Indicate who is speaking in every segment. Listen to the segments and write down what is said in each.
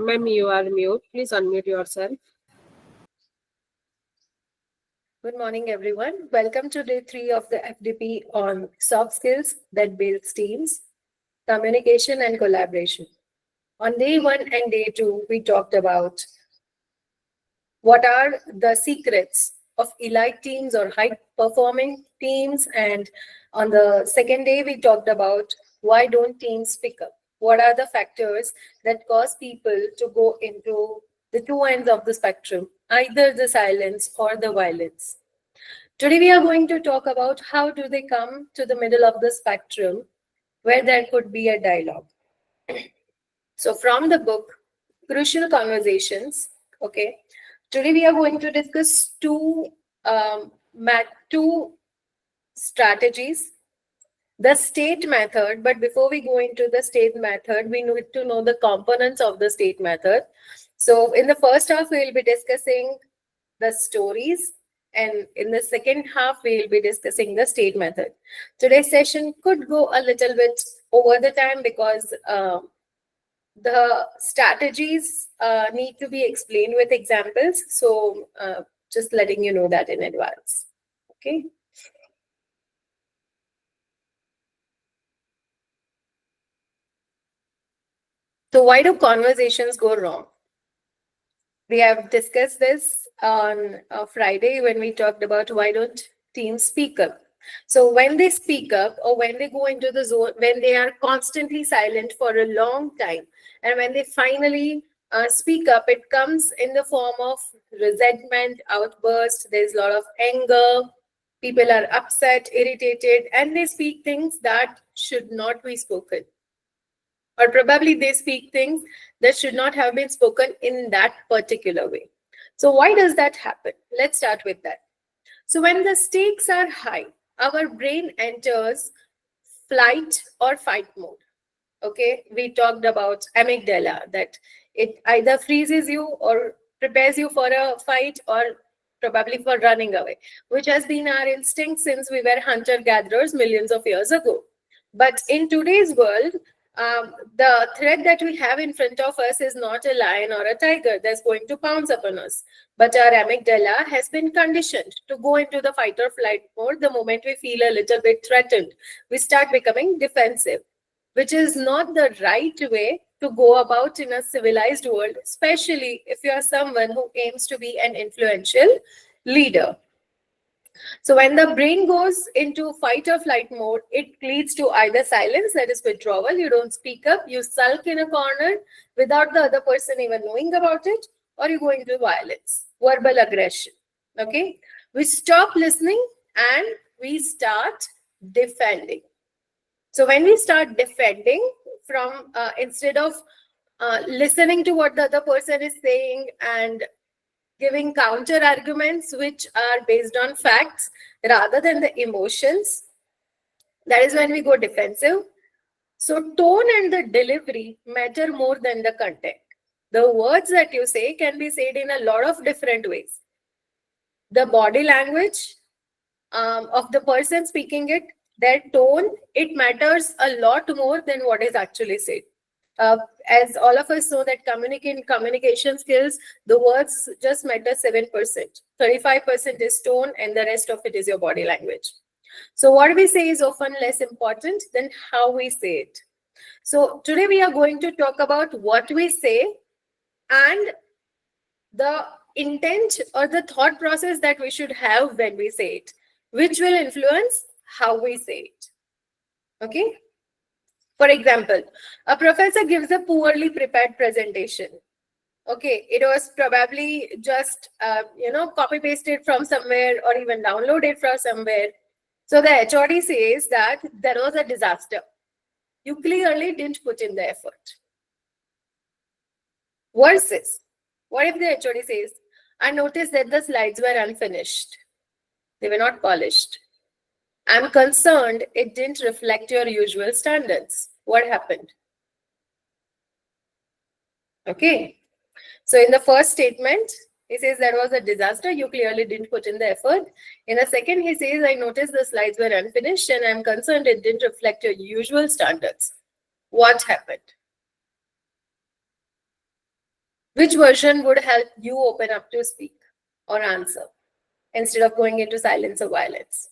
Speaker 1: Ma'am, you are mute. Please unmute yourself.
Speaker 2: Good morning, everyone. Welcome to day 3 of the FDP on soft skills that builds teams, communication, and collaboration. On day 1 and day 2, we talked about what are the secrets of elite teams or high performing teams. And on the second day, we talked about why don't teams pick up? What are the factors that cause people to go into the two ends of the spectrum, either the silence or the violence? Today, we are going to talk about how do they come to the middle of the spectrum where there could be a dialogue. So from the book, Crucial Conversations, okay, today we are going to discuss two strategies, the state method. But before we go into the state method, we need to know the components of the state method. So in the first half, we will be discussing the stories, and in the second half, we will be discussing the state method. Today's session could go a little bit over the time because the strategies need to be explained with examples. So just letting you know that in advance. Okay. So why do conversations go wrong? We have discussed this on Friday when we talked about why don't teams speak up. So when they speak up or when they go into the zone, when they are constantly silent for a long time, and when they finally speak up, it comes in the form of resentment, outburst. There's a lot of anger. People are upset, irritated, and they speak things that should not be spoken. Or probably they speak things that should not have been spoken in that particular way. So why does that happen? Let's start with that. So when the stakes are high, our brain enters flight or fight mode. Okay, we talked about amygdala, that it either freezes you or prepares you for a fight or probably for running away, which has been our instinct since we were hunter-gatherers millions of years ago. But in today's world, the threat that we have in front of us is not a lion or a tiger that's going to pounce upon us. But our amygdala has been conditioned to go into the fight or flight mode the moment we feel a little bit threatened. We start becoming defensive, which is not the right way to go about in a civilized world, especially if you are someone who aims to be an influential leader. So when the brain goes into fight or flight mode, it leads to either silence, that is withdrawal, you don't speak up, you sulk in a corner without the other person even knowing about it, or you go into violence, verbal aggression. Okay, we stop listening and we start defending. So when we start defending from instead of listening to what the other person is saying and giving counter arguments which are based on facts rather than the emotions, that is when we go defensive. So tone and the delivery matter more than the content. The words that you say can be said in a lot of different ways. The body language of the person speaking it, their tone, it matters a lot more than what is actually said. As all of us know that communication skills, the words just matter 7%. 35% is tone and the rest of it is your body language. So what we say is often less important than how we say it. So today we are going to talk about what we say and the intent or the thought process that we should have when we say it, which will influence how we say it. Okay. For example, a professor gives a poorly prepared presentation. Okay, it was probably just, copy pasted from somewhere or even downloaded from somewhere. So the HOD says that there was a disaster. You clearly didn't put in the effort. Versus, what if the HOD says, I noticed that the slides were unfinished. They were not polished. I'm concerned it didn't reflect your usual standards. What happened? Okay. So in the first statement, he says there was a disaster. You clearly didn't put in the effort. In the second, he says, I noticed the slides were unfinished and I'm concerned it didn't reflect your usual standards. What happened? Which version would help you open up to speak or answer instead of going into silence or violence?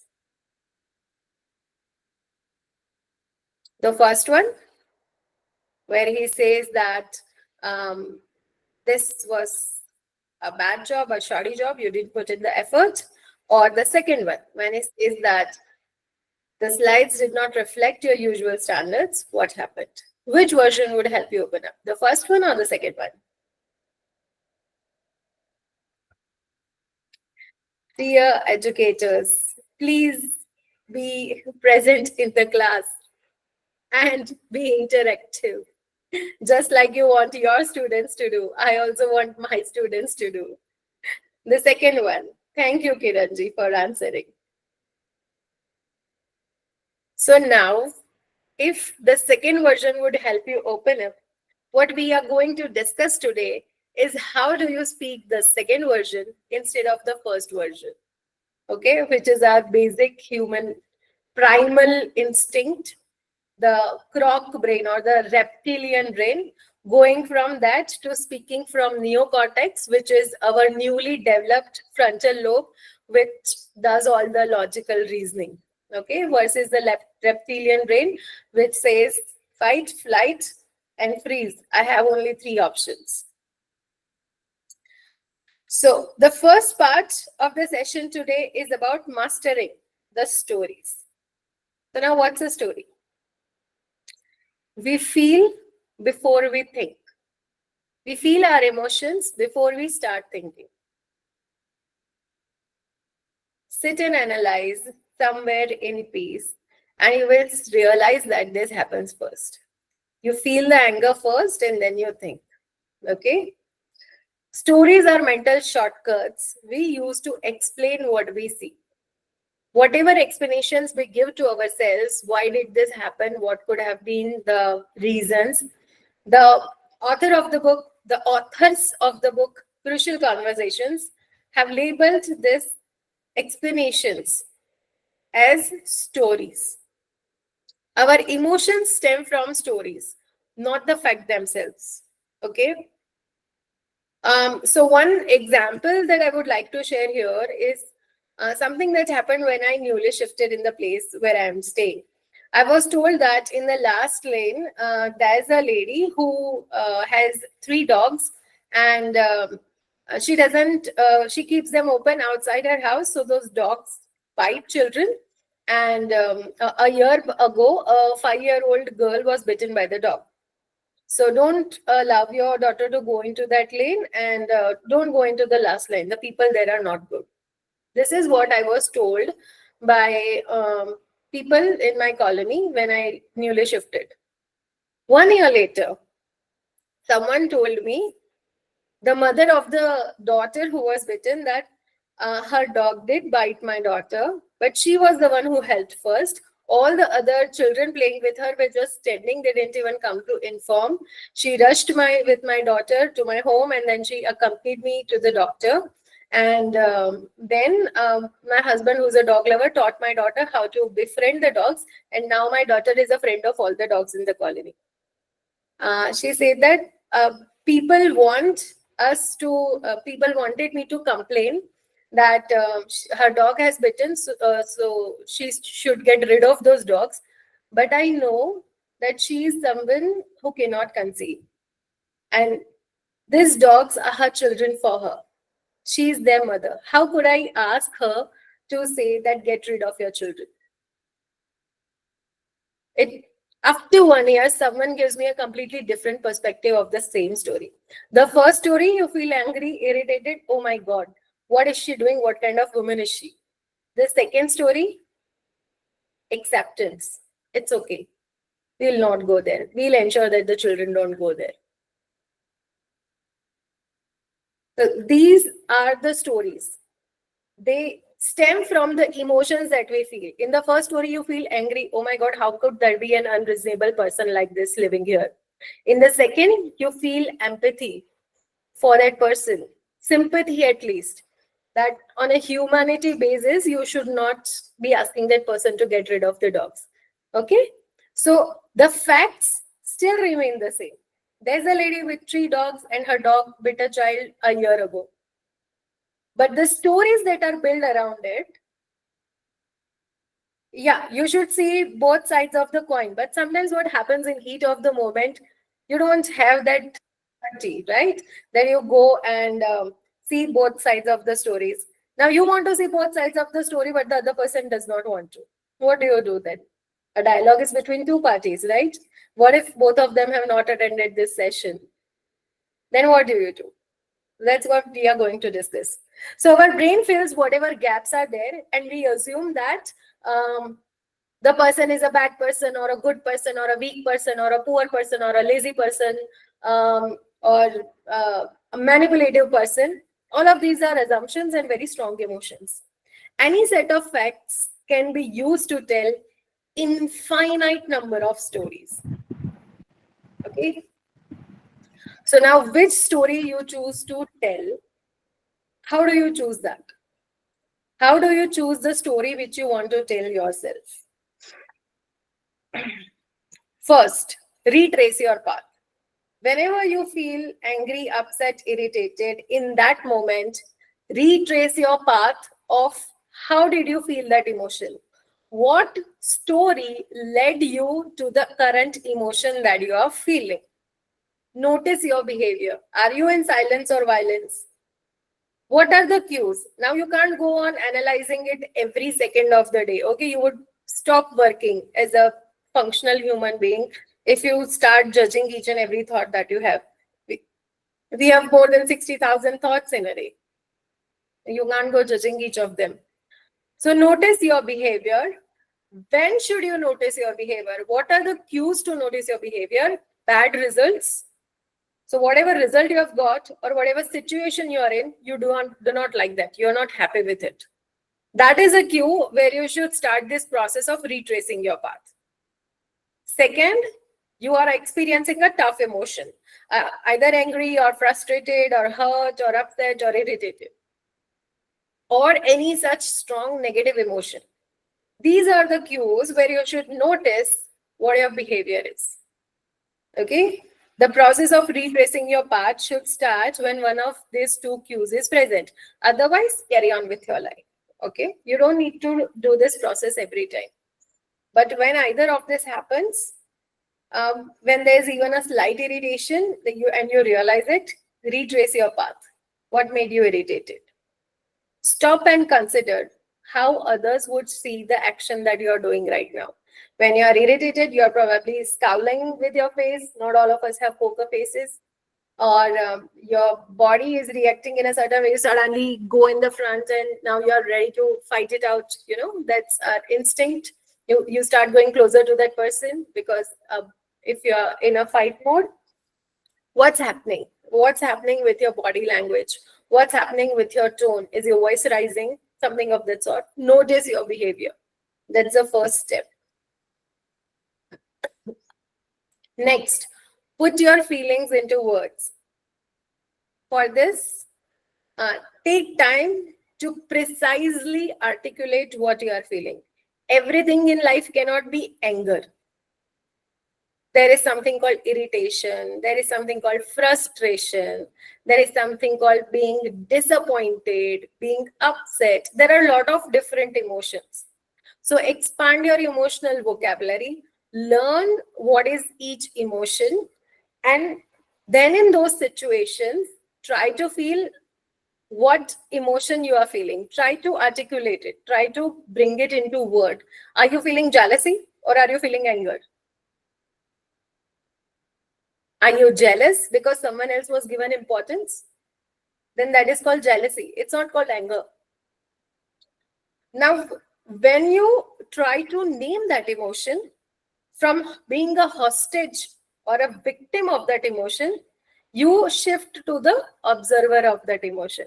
Speaker 2: The first one, where he says that this was a bad job, a shoddy job, you didn't put in the effort. Or the second one, when he says that the slides did not reflect your usual standards, what happened? Which version would help you open up? The first one or the second one? Dear educators, please be present in the class and be interactive. Just like you want your students to do, I also want my students to do. The second one, thank you, Kiranji, for answering. So now, if the second version would help you open up, what we are going to discuss today is how do you speak the second version instead of the first version, okay, which is our basic human primal instinct, the croc brain or the reptilian brain, going from that to speaking from neocortex, which is our newly developed frontal lobe, which does all the logical reasoning, okay, versus the reptilian brain, which says fight, flight, and freeze. I have only 3 options. So the first part of the session today is about mastering the stories. So now what's a story? We feel before we think. We feel our emotions before we start thinking. Sit and analyze somewhere in peace, and you will realize that this happens first. You feel the anger first and then you think. Okay? Stories are mental shortcuts we use to explain what we see. Whatever explanations we give to ourselves, why did this happen? What could have been the reasons? The authors of the book, Crucial Conversations, have labeled these explanations as stories. Our emotions stem from stories, not the fact themselves. Okay. So one example that I would like to share here is something that happened when I newly shifted in the place where I am staying. I was told that in the last lane, there's a lady who has 3 dogs, and she keeps them open outside her house, so those dogs bite children. And a year ago, a 5-year-old girl was bitten by the dog. So don't allow your daughter to go into that lane, and don't go into the last lane. The people there are not good. This is what I was told by people in my colony when I newly shifted. 1 year later, someone told me, the mother of the daughter who was bitten, that her dog did bite my daughter, but she was the one who helped first. All the other children playing with her were just standing. They didn't even come to inform. She rushed with my daughter to my home, and then she accompanied me to the doctor. And then my husband, who's a dog lover, taught my daughter how to befriend the dogs. And now my daughter is a friend of all the dogs in the colony. She said that people wanted me to complain that her dog has bitten, so she should get rid of those dogs. But I know that she is someone who cannot conceive. And these dogs are her children for her. She is their mother. How could I ask her to say that get rid of your children? After 1 year, someone gives me a completely different perspective of the same story. The first story, you feel angry, irritated. Oh my God, what is she doing? What kind of woman is she? The second story, acceptance. It's okay. We'll not go there. We'll ensure that the children don't go there. So these are the stories. They stem from the emotions that we feel. In the first story, you feel angry. Oh my God, how could there be an unreasonable person like this living here? In the second, you feel empathy for that person, sympathy at least, that on a humanity basis, you should not be asking that person to get rid of the dogs. Okay? So the facts still remain the same. There's a lady with 3 dogs and her dog bit a child a year ago. But the stories that are built around it, yeah, you should see both sides of the coin. But sometimes what happens in heat of the moment, you don't have that clarity, right? Then you go and see both sides of the stories. Now you want to see both sides of the story, but the other person does not want to. What do you do then? A dialogue is between two parties, right? What if both of them have not attended this session? Then what do you do? That's what we are going to discuss. So our brain fills whatever gaps are there, and we assume that the person is a bad person or a good person or a weak person or a poor person or a lazy person or a manipulative person. All of these are assumptions and very strong emotions. Any set of facts can be used to tell infinite number of stories. Okay. So now which story you choose to tell, how do you choose that? How do you choose the story which you want to tell yourself? First, retrace your path. Whenever you feel angry, upset, irritated, in that moment, retrace your path of how did you feel that emotion? What story led you to the current emotion that you are feeling? Notice your behavior. Are you in silence or violence? What are the cues? Now you can't go on analyzing it every second of the day. Okay, you would stop working as a functional human being if you start judging each and every thought that you have. We have more than 60,000 thoughts in a day. You can't go judging each of them. So notice your behavior. When should you notice your behavior? What are the cues to notice your behavior? Bad results. So whatever result you have got or whatever situation you are in, you do not like that. You are not happy with it. That is a cue where you should start this process of retracing your path. Second, you are experiencing a tough emotion, either angry or frustrated or hurt or upset or irritated, or any such strong negative emotion. These are the cues where you should notice what your behavior is. Okay? The process of retracing your path should start when one of these two cues is present. Otherwise, carry on with your life. Okay? You don't need to do this process every time. But when either of this happens, when there's even a slight irritation and you realize it, retrace your path. What made you irritated? Stop and consider how others would see the action that you are doing right now. When you are irritated, you are probably scowling with your face. Not all of us have poker faces. Or your body is reacting in a certain way. You suddenly go in the front and now you are ready to fight it out. You know, that's instinct. You start going closer to that person because if you are in a fight mode, what's happening? What's happening with your body language? What's happening with your tone? Is your voice rising? Something of that sort. Notice your behavior. That's the first step. Next, put your feelings into words. For this, take time to precisely articulate what you are feeling. Everything in life cannot be anger. There is something called irritation. There is something called frustration. There is something called being disappointed, being upset. There are a lot of different emotions. So expand your emotional vocabulary, learn what is each emotion, and then in those situations, try to feel what emotion you are feeling. Try to articulate it. Try to bring it into word. Are you feeling jealousy or are you feeling anger? Are you jealous because someone else was given importance? Then that is called jealousy. It's not called anger. Now, when you try to name that emotion, from being a hostage or a victim of that emotion, you shift to the observer of that emotion.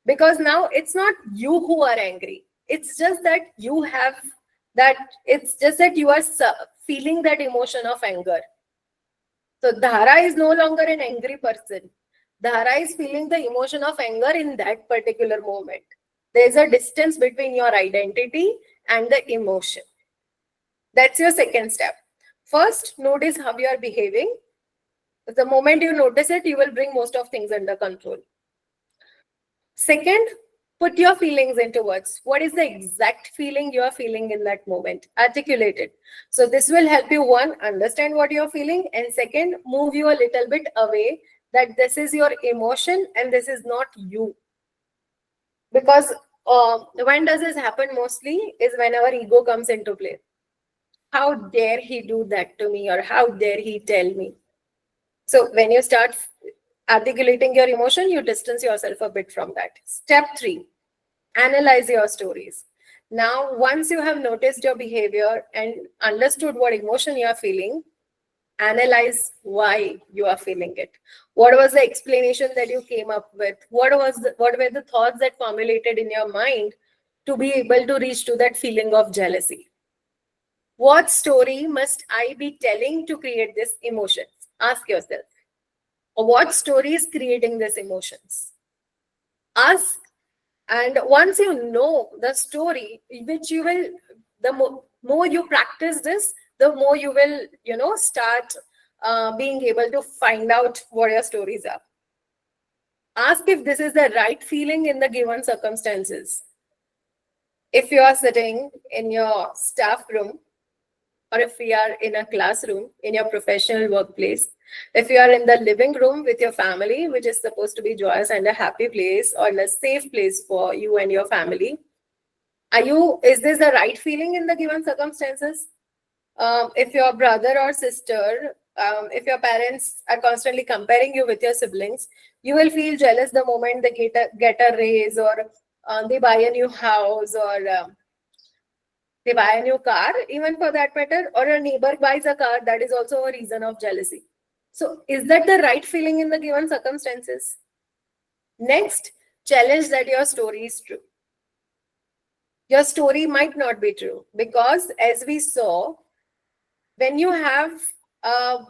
Speaker 2: Because now it's not you who are angry. It's just that you have that, it's just that you are feeling that emotion of anger. So Dhara is no longer an angry person. Dhara is feeling the emotion of anger in that particular moment. There's a distance between your identity and the emotion. That's your second step. First, notice how you are behaving. The moment you notice it, you will bring most of things under control. Second, put your feelings into words. What is the exact feeling you are feeling in that moment? Articulate it. So this will help you, one, understand what you're feeling, and second, move you a little bit away that this is your emotion and this is not you. Because when does this happen mostly is when our ego comes into play. How dare he do that to me, or how dare he tell me? So when you start articulating your emotion, you distance yourself a bit from that. Step 3, analyze your stories. Now, once you have noticed your behavior and understood what emotion you are feeling, analyze why you are feeling it. What was the explanation that you came up with? What were the thoughts that formulated in your mind to be able to reach to that feeling of jealousy? What story must I be telling to create this emotion? Ask yourself. What story is creating these emotions? Ask, and once you know the story, which you will, the more you practice this, the more you will, start being able to find out what your stories are. Ask if this is the right feeling in the given circumstances. If you are sitting in your staff room, or if we are in a classroom, in your professional workplace, if you are in the living room with your family, which is supposed to be joyous and a happy place or a safe place for you and your family, is this the right feeling in the given circumstances? If your brother or sister, if your parents are constantly comparing you with your siblings, you will feel jealous the moment they get a raise, or they buy a new house, or they buy a new car, even for that matter, or a neighbor buys a car. That is also a reason of jealousy. So is that the right feeling in the given circumstances? Next, challenge that your story is true. Your story might not be true, because as we saw, when you have a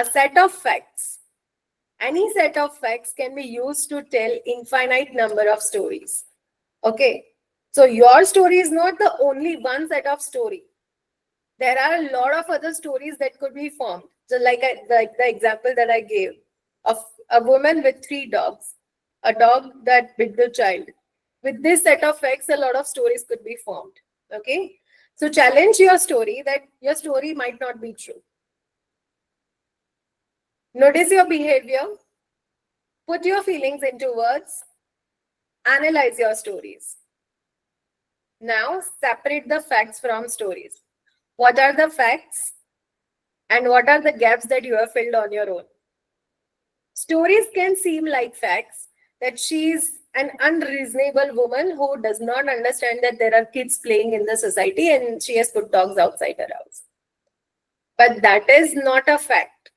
Speaker 2: set of facts, any set of facts can be used to tell infinite number of stories. Okay, so your story is not the only one set of story. There are a lot of other stories that could be formed. So like the example that I gave of a woman with 3 dogs, a dog that bit the child. With this set of facts, a lot of stories could be formed. Okay, so challenge your story that your story might not be true. Notice your behavior, put your feelings into words, analyze your stories. Now separate the facts from stories. What are the facts and what are the gaps that you have filled on your own? Stories can seem like facts, that she is an unreasonable woman who does not understand that there are kids playing in the society and she has put dogs outside her house. But that is not a fact.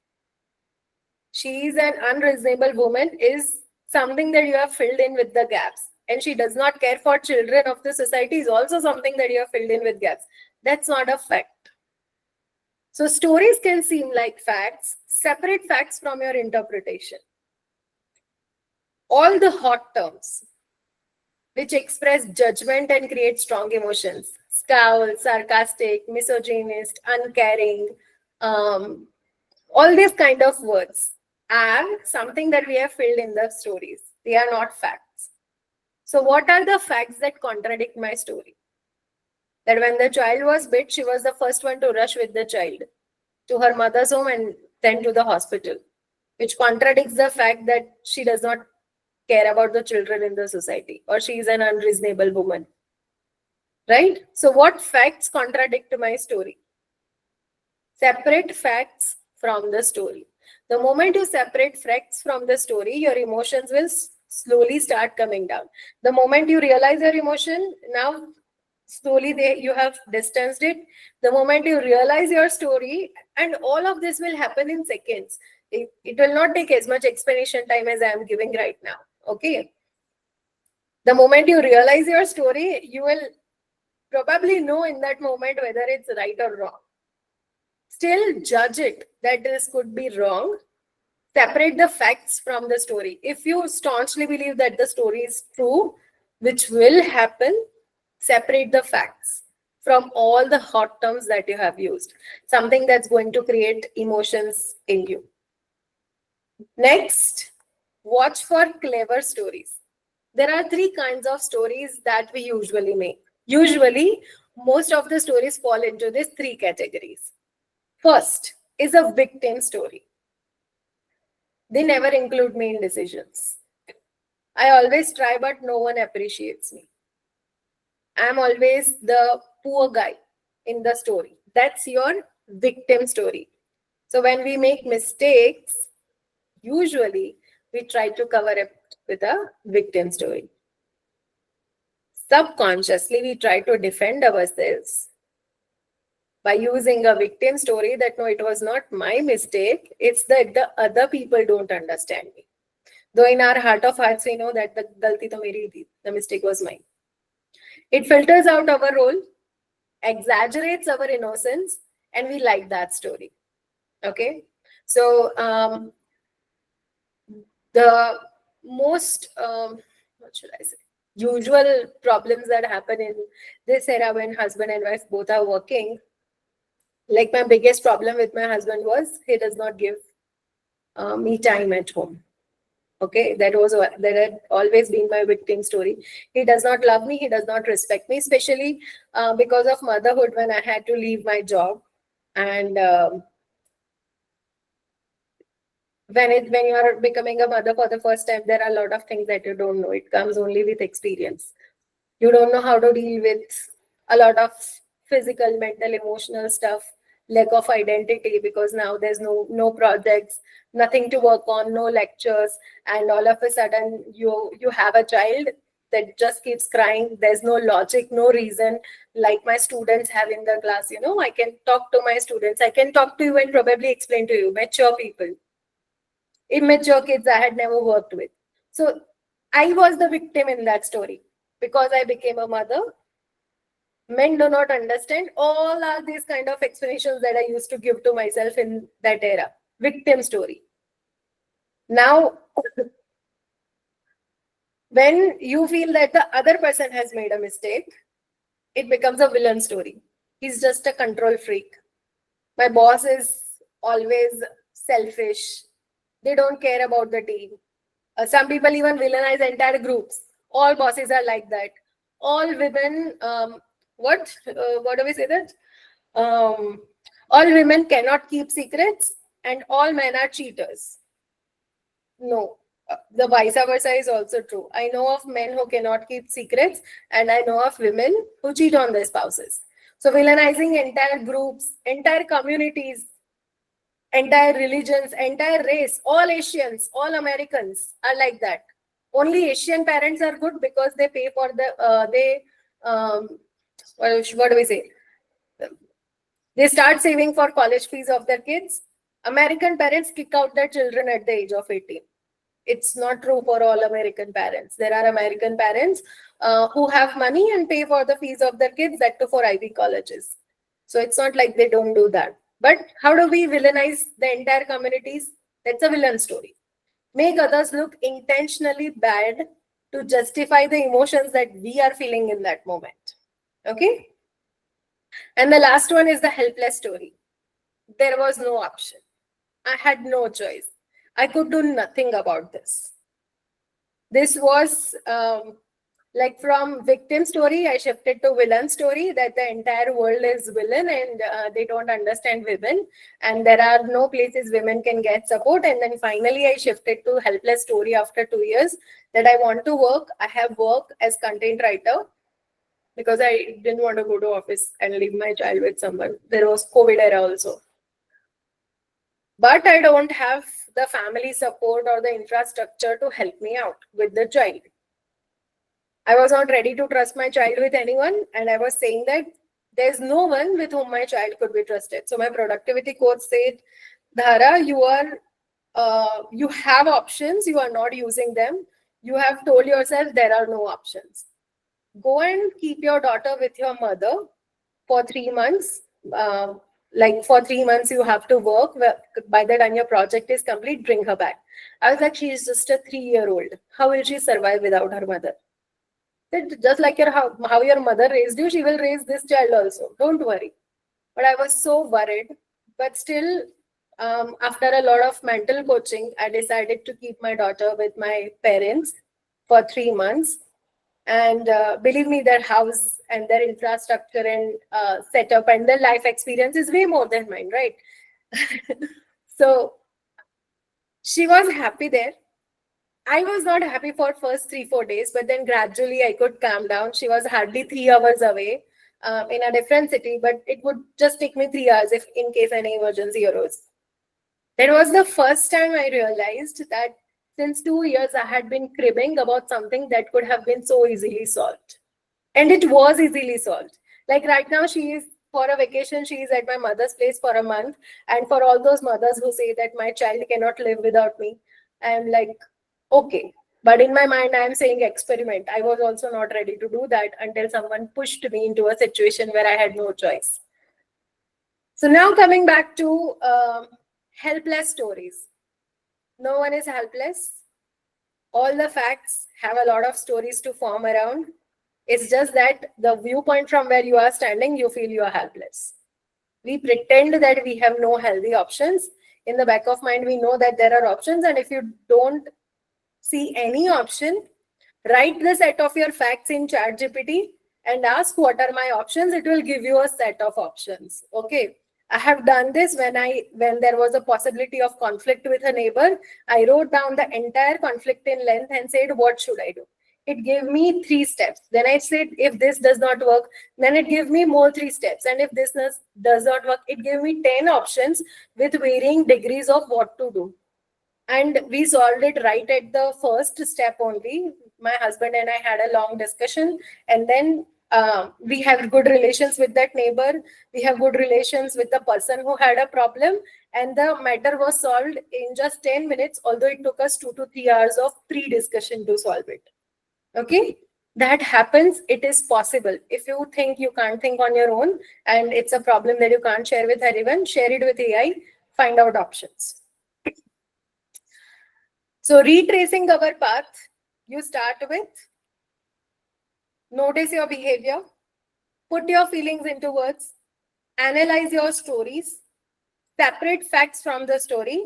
Speaker 2: She is an unreasonable woman is something that you have filled in with the gaps. And she does not care for children of the society is also something that you have filled in with gaps. That's not a fact. So stories can seem like facts. Separate facts from your interpretation. All the hot terms which express judgment and create strong emotions, scowl, sarcastic, misogynist, uncaring, all these kind of words are something that we have filled in the stories. They are not facts. So what are the facts that contradict my story? That when the child was bit, she was the first one to rush with the child to her mother's home and then to the hospital, which contradicts the fact that she does not care about the children in the society, or she is an unreasonable woman. Right? So what facts contradict my story? Separate facts from the story. The moment you separate facts from the story, your emotions will slowly start coming down. The moment you realize your emotion, now slowly you have distanced it. The moment you realize your story, and all of this will happen in seconds. It will not take as much explanation time as I am giving right now. Okay. The moment you realize your story, you will probably know in that moment whether it's right or wrong. Still judge it that this could be wrong. Separate the facts from the story. If you staunchly believe that the story is true, which will happen, separate the facts. from all the hot terms that you have used, something that's going to create emotions in you. Next, watch for clever stories. There are three kinds of stories that we usually make. Usually, most of the stories fall into these three categories. First is a victim story. They never include me in decisions. I always try, but no one appreciates me. I'm always the poor guy in the story. That's your victim story. So when we make mistakes, usually we try to cover it with a victim story. Subconsciously, we try to defend ourselves by using a victim story that no, it was not my mistake. It's that the other people don't understand me. Though in our heart of hearts, we know that the galti to meri thi, the mistake was mine. It filters out our role, exaggerates our innocence, and we like that story. Okay. So the most, what should I say, usual problems that happen in this era when husband and wife both are working, like my biggest problem with my husband was he does not give me time at home. Okay, that had always been my victim story. He does not love me. He does not respect me, especially because of motherhood when I had to leave my job. And when you are becoming a mother for the first time, there are a lot of things that you don't know. It comes only with experience. You don't know how to deal with a lot of physical, mental, emotional stuff, lack of identity, because now there's no projects, nothing to work on, no lectures, and all of a sudden you have a child that just keeps crying. There's no logic, no reason, like my students have in the class. I can talk to my students, I can talk to you and probably explain to you. Mature people, immature kids I had never worked with. So I was the victim in that story. Because I became a mother, men do not understand. All are these kind of explanations that I used to give to myself in that era. Victim story. Now, when you feel that the other person has made a mistake, it becomes a villain story. He's just a control freak. My boss is always selfish. They don't care about the team. Some people even villainize entire groups. All bosses are like that. All women, what do we say that? All women cannot keep secrets and all men are cheaters. No, the vice versa is also true. I know of men who cannot keep secrets and I know of women who cheat on their spouses. So villainizing entire groups, entire communities, entire religions, entire race, all Asians, all Americans are like that. Only Asian parents are good because they pay for what do we say? They start saving for college fees of their kids. American parents kick out their children at the age of 18. It's not true for all American parents. There are American parents who have money and pay for the fees of their kids, that too for Ivy colleges. So it's not like they don't do that. But how do we villainize the entire communities? That's a villain story. Make others look intentionally bad to justify the emotions that we are feeling in that moment. Okay? And the last one is the helpless story. There was no option. I had no choice. I could do nothing about this. This was like from victim story, I shifted to villain story, that the entire world is villain and they don't understand women. And there are no places women can get support. And then finally, I shifted to helpless story after 2 years that I want to work. I have worked as content writer because I didn't want to go to office and leave my child with someone. There was COVID era also. But I don't have the family support or the infrastructure to help me out with the child. I was not ready to trust my child with anyone. And I was saying that there's no one with whom my child could be trusted. So my productivity coach said, Dhara, you have options. You are not using them. You have told yourself there are no options. Go and keep your daughter with your mother for 3 months. Like for 3 months, you have to work. By the time your project is complete, bring her back. I was like, she is just a 3-year-old. How will she survive without her mother? that just like how your mother raised you, she will raise this child also. Don't worry. But I was so worried. But still, after a lot of mental coaching, I decided to keep my daughter with my parents for 3 months. And believe me, their house and their infrastructure and setup and their life experience is way more than mine, right? So she was happy there. I was not happy for first 3-4 days, but then gradually I could calm down. She was hardly 3 hours away in a different city, but it would just take me 3 hours if in case any emergency arose. That was the first time I realized that since 2 years I had been cribbing about something that could have been so easily solved. And it was easily solved. Like right now, she is for a vacation, she is at my mother's place for a month. And for all those mothers who say that my child cannot live without me, I'm like, okay. But in my mind, I'm saying experiment. I was also not ready to do that until someone pushed me into a situation where I had no choice. So now coming back to helpless stories. No one is helpless. All the facts have a lot of stories to form around. It's just that the viewpoint from where you are standing, you feel you are helpless. We pretend that we have no healthy options. In the back of mind, we know that there are options. And if you don't see any option, write the set of your facts in ChatGPT and ask what are my options. It will give you a set of options. Okay. I have done this when there was a possibility of conflict with a neighbor. I wrote down the entire conflict in length and said, what should I do? It gave me 3 steps. Then I said, if this does not work, then it gave me more 3 steps. And if this does not work, it gave me 10 options with varying degrees of what to do. And we solved it right at the first step only. My husband and I had a long discussion, and then we have good relations with that neighbor. We have good relations with the person who had a problem, and the matter was solved in just 10 minutes, although it took us 2 to 3 hours of pre-discussion to solve it. Okay, that happens. It is possible. If you think you can't think on your own and it's a problem that you can't share with everyone, share it with AI, find out options. So retracing our path, you start with notice your behavior, put your feelings into words, analyze your stories, separate facts from the story,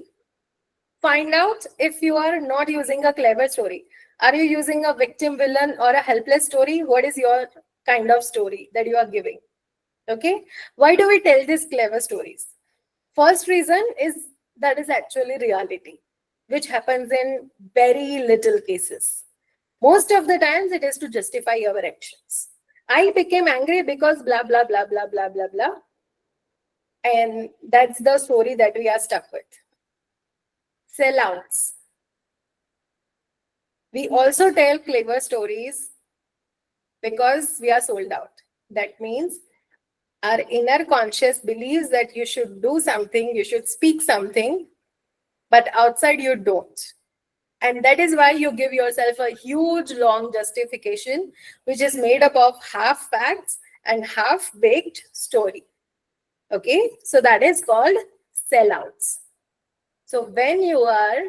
Speaker 2: find out if you are not using a clever story. Are you using a victim villain or a helpless story? What is your kind of story that you are giving? Okay. Why do we tell these clever stories? First reason is that is actually reality, which happens in very little cases. Most of the times it is to justify our actions. I became angry because blah, blah, blah, blah, blah, blah, blah. And that's the story that we are stuck with. Sellouts. We also tell clever stories because we are sold out. That means our inner conscious believes that you should do something, you should speak something, but outside you don't. And that is why you give yourself a huge long justification, which is made up of half facts and half baked story. Okay, so that is called sellouts. So when you are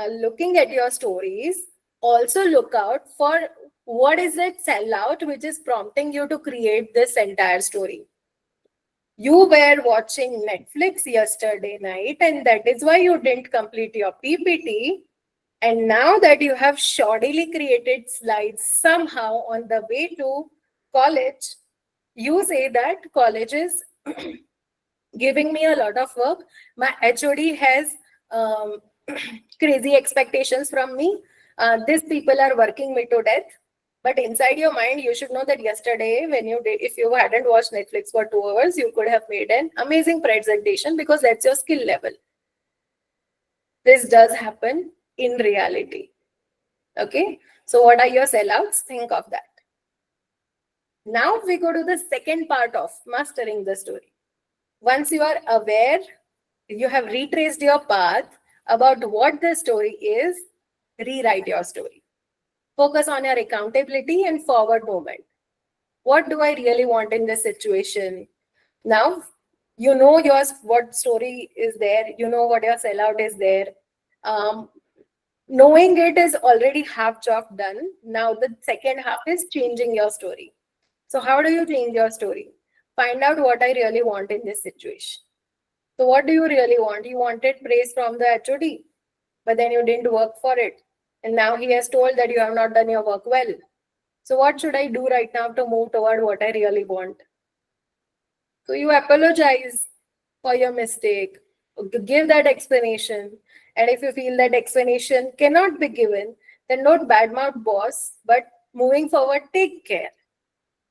Speaker 2: looking at your stories, also look out for what is that sellout which is prompting you to create this entire story. You were watching Netflix yesterday night, and that is why you didn't complete your PPT. And now that you have shoddily created slides somehow on the way to college, you say that college is giving me a lot of work. My HOD has crazy expectations from me. These people are working me to death. But inside your mind, you should know that yesterday, if you hadn't watched Netflix for 2 hours, you could have made an amazing presentation because that's your skill level. This does happen in reality. Okay. So what are your sellouts? Think of that. Now we go to the second part of mastering the story. Once you are aware, you have retraced your path about what the story is, rewrite your story. Focus on your accountability and forward movement. What do I really want in this situation? Now, you know what story is there. You know what your sellout is there. Knowing it is already half job done. Now the second half is changing your story. So how do you change your story? Find out what I really want in this situation. So what do you really want? You wanted praise from the HOD, but then you didn't work for it. And now he has told that you have not done your work well. So what should I do right now to move toward what I really want? So you apologize for your mistake, give that explanation. And if you feel that explanation cannot be given, then don't badmouth boss, but moving forward, take care.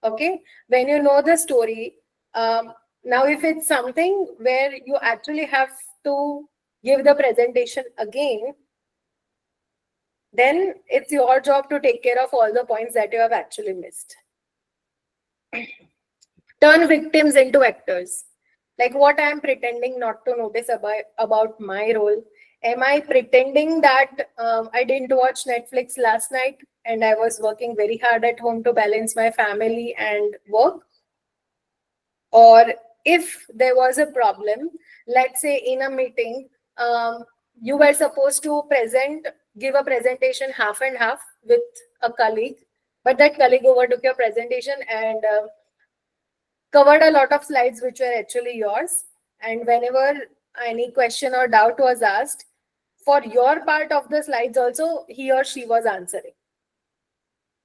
Speaker 2: Okay? When you know the story, now if it's something where you actually have to give the presentation again, then it's your job to take care of all the points that you have actually missed. Turn victims into actors. Like what I am pretending not to notice about my role. Am I pretending that I didn't watch Netflix last night and I was working very hard at home to balance my family and work? Or if there was a problem, let's say in a meeting, you were supposed to give a presentation half and half with a colleague, but that colleague overtook your presentation and covered a lot of slides which were actually yours. And whenever any question or doubt was asked, for your part of the slides also, he or she was answering.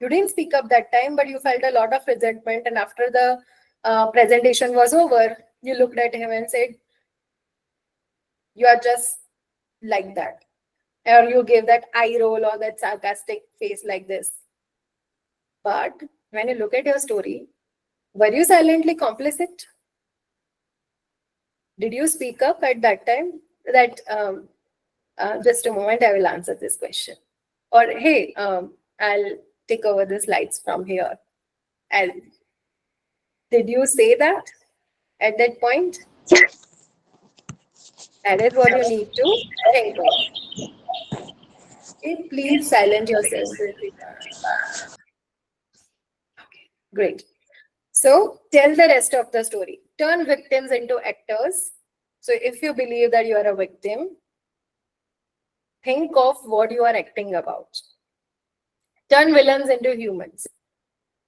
Speaker 2: You didn't speak up that time, but you felt a lot of resentment. And after the presentation was over, you looked at him and said, you are just like that. Or you gave that eye roll or that sarcastic face like this. But when you look at your story, were you silently complicit? Did you speak up at that time? That just a moment, I will answer this question. Or hey, I'll take over the slides from here. Did you say that at that point? That is what you need to think of. Okay, please silence yourself. Okay, great. So tell the rest of the story. Turn victims into actors. So if you believe that you are a victim, think of what you are acting about. Turn villains into humans.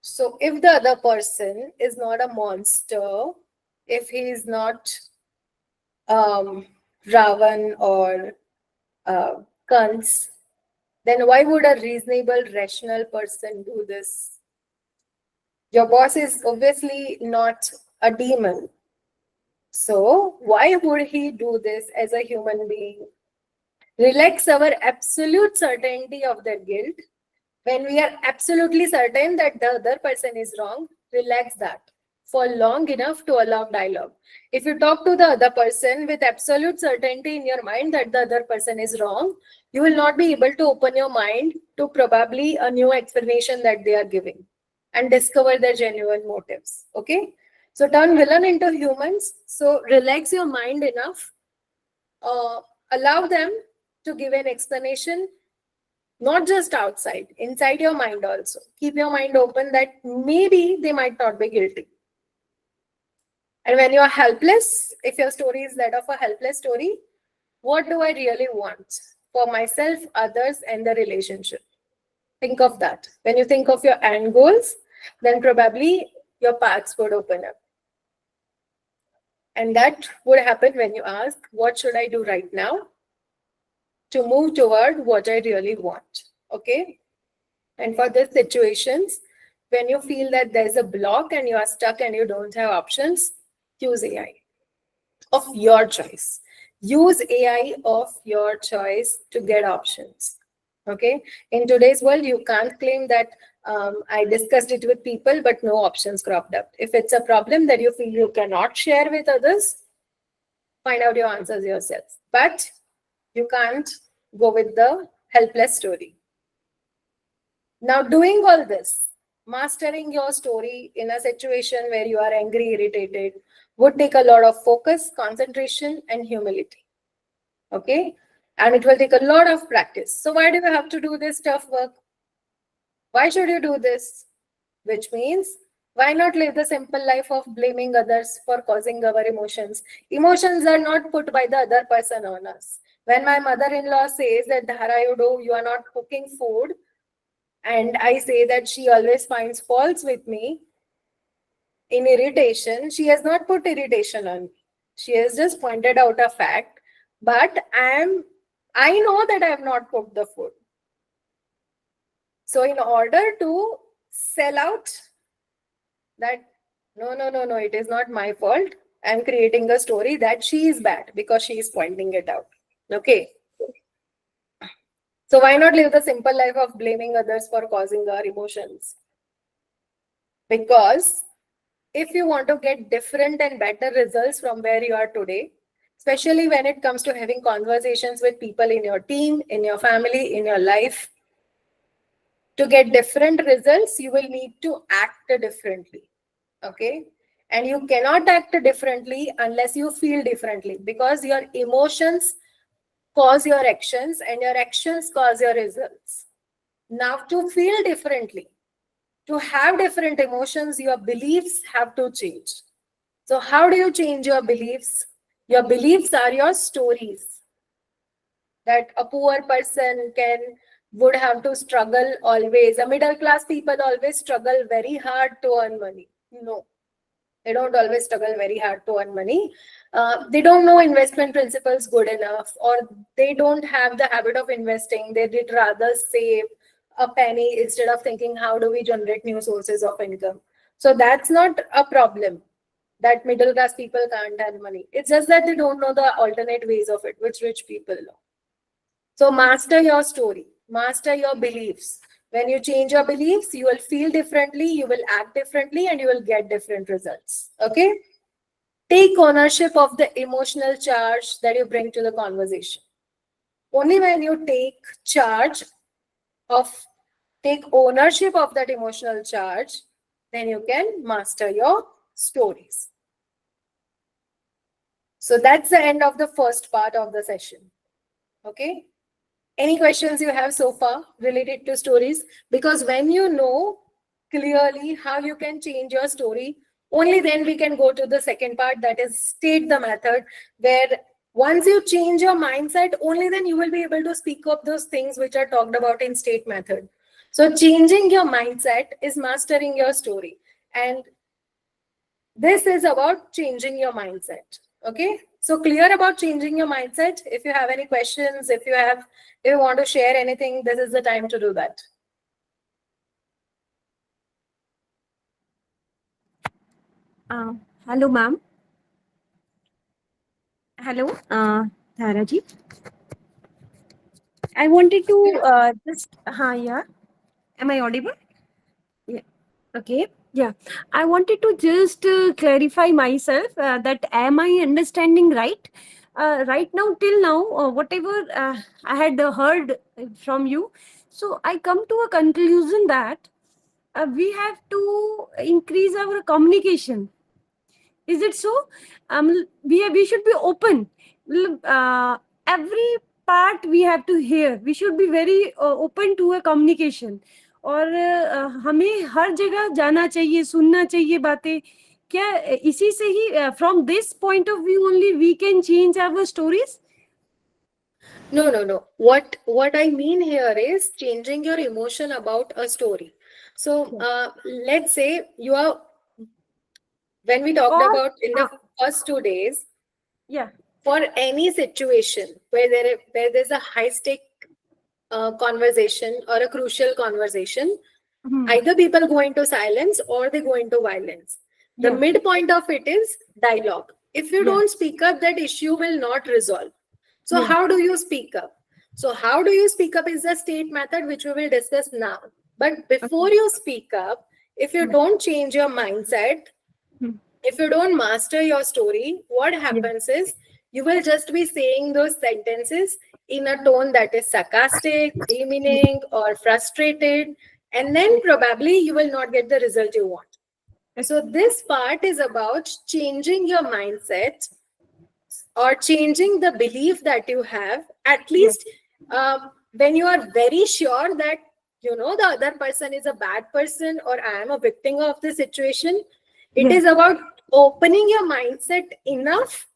Speaker 2: So if the other person is not a monster, if he is not Ravan or Kans, then why would a reasonable, rational person do this? Your boss is obviously not a demon. So why would he do this as a human being? Relax our absolute certainty of their guilt. When we are absolutely certain that the other person is wrong, relax that for long enough to allow dialogue. If you talk to the other person with absolute certainty in your mind that the other person is wrong, you will not be able to open your mind to probably a new explanation that they are giving and discover their genuine motives. Okay? So turn villain into humans. So relax your mind enough. Allow them to give an explanation, not just outside, inside your mind also. Keep your mind open that maybe they might not be guilty. And when you are helpless, if your story is that of a helpless story, what do I really want for myself, others, and the relationship? Think of that. When you think of your end goals, then probably your paths would open up. And that would happen when you ask, what should I do right now to move toward what I really want? Okay. And for these situations, when you feel that there's a block and you are stuck and you don't have options, use AI of your choice. Use AI of your choice to get options. Okay. In today's world, you can't claim that I discussed it with people, but no options cropped up. If it's a problem that you feel you cannot share with others, find out your answers yourself. But you can't go with the helpless story. Now, doing all this, mastering your story in a situation where you are angry, irritated, would take a lot of focus, concentration, and humility. Okay? And it will take a lot of practice. So why do you have to do this tough work? Why should you do this? Which means, why not live the simple life of blaming others for causing our emotions? Emotions are not put by the other person on us. When my mother-in-law says that Dhara, you are not cooking food, and I say that she always finds faults with me in irritation, she has not put irritation on me. She has just pointed out a fact, but I know that I have not cooked the food. So in order to sell out that, no, it is not my fault, I'm creating a story that she is bad because she is pointing it out. Okay. So why not live the simple life of blaming others for causing our emotions? Because if you want to get different and better results from where you are today, especially when it comes to having conversations with people in your team, in your family, in your life, to get different results, you will need to act differently. Okay? And you cannot act differently unless you feel differently, because your emotions cause your actions and your actions cause your results. Now, to feel differently, to have different emotions, your beliefs have to change. So how do you change your beliefs? Your beliefs are your stories. That a poor person would have to struggle always. A middle class people always struggle very hard to earn money. No, they don't always struggle very hard to earn money. They don't know investment principles good enough, or they don't have the habit of investing. They did rather save a penny instead of thinking, how do we generate new sources of income? So that's not a problem that middle class people can't earn money. It's just that they don't know the alternate ways of it, which rich people know. So master your story, master your beliefs. When you change your beliefs, you will feel differently, you will act differently, and you will get different results. Okay? Take ownership of the emotional charge that you bring to the conversation. Only when you take ownership of that emotional charge, then you can master your stories. So that's the end of the first part of the session. Okay? Any questions you have so far related to stories? Because when you know clearly how you can change your story, only then we can go to the second part, that is state the method, where once you change your mindset, only then you will be able to speak up those things which are talked about in state method. So changing your mindset is mastering your story. And this is about changing your mindset. Okay, so clear about changing your mindset. If you have any questions, if you want to share anything, this is the time to do that.
Speaker 3: Hello, ma'am. Hello, Dhara ji. I wanted to yeah. Am I audible? Yeah. Okay. Yeah. I wanted to just clarify myself that am I understanding right? Right now, till now, whatever I had heard from you, so I come to a conclusion that we have to increase our communication. Is it so? We should be open. Every part we have to hear. We should be very open to a communication. और हमें हर जगह जाना चाहिए, सुनना चाहिए बातें. क्या इसी से ही from this point of view only we can change our stories?
Speaker 2: No. What I mean here is changing your emotion about a story. So let's say when we talked about in the first 2 days, for any situation where there's a high stake conversation or a crucial conversation, either people go into silence or they go into violence. The midpoint of it is dialogue. If you don't speak up, that issue will not resolve. So how do you speak up? So how do you speak up is the state method, which we will discuss now. But before you speak up, if you don't change your mindset, if you don't master your story, what happens is you will just be saying those sentences in a tone that is sarcastic, demeaning, or frustrated, and then probably you will not get the result you want. So this part is about changing your mindset or changing the belief that you have, at least when you are very sure that the other person is a bad person or I am a victim of the situation. It is about opening your mindset enough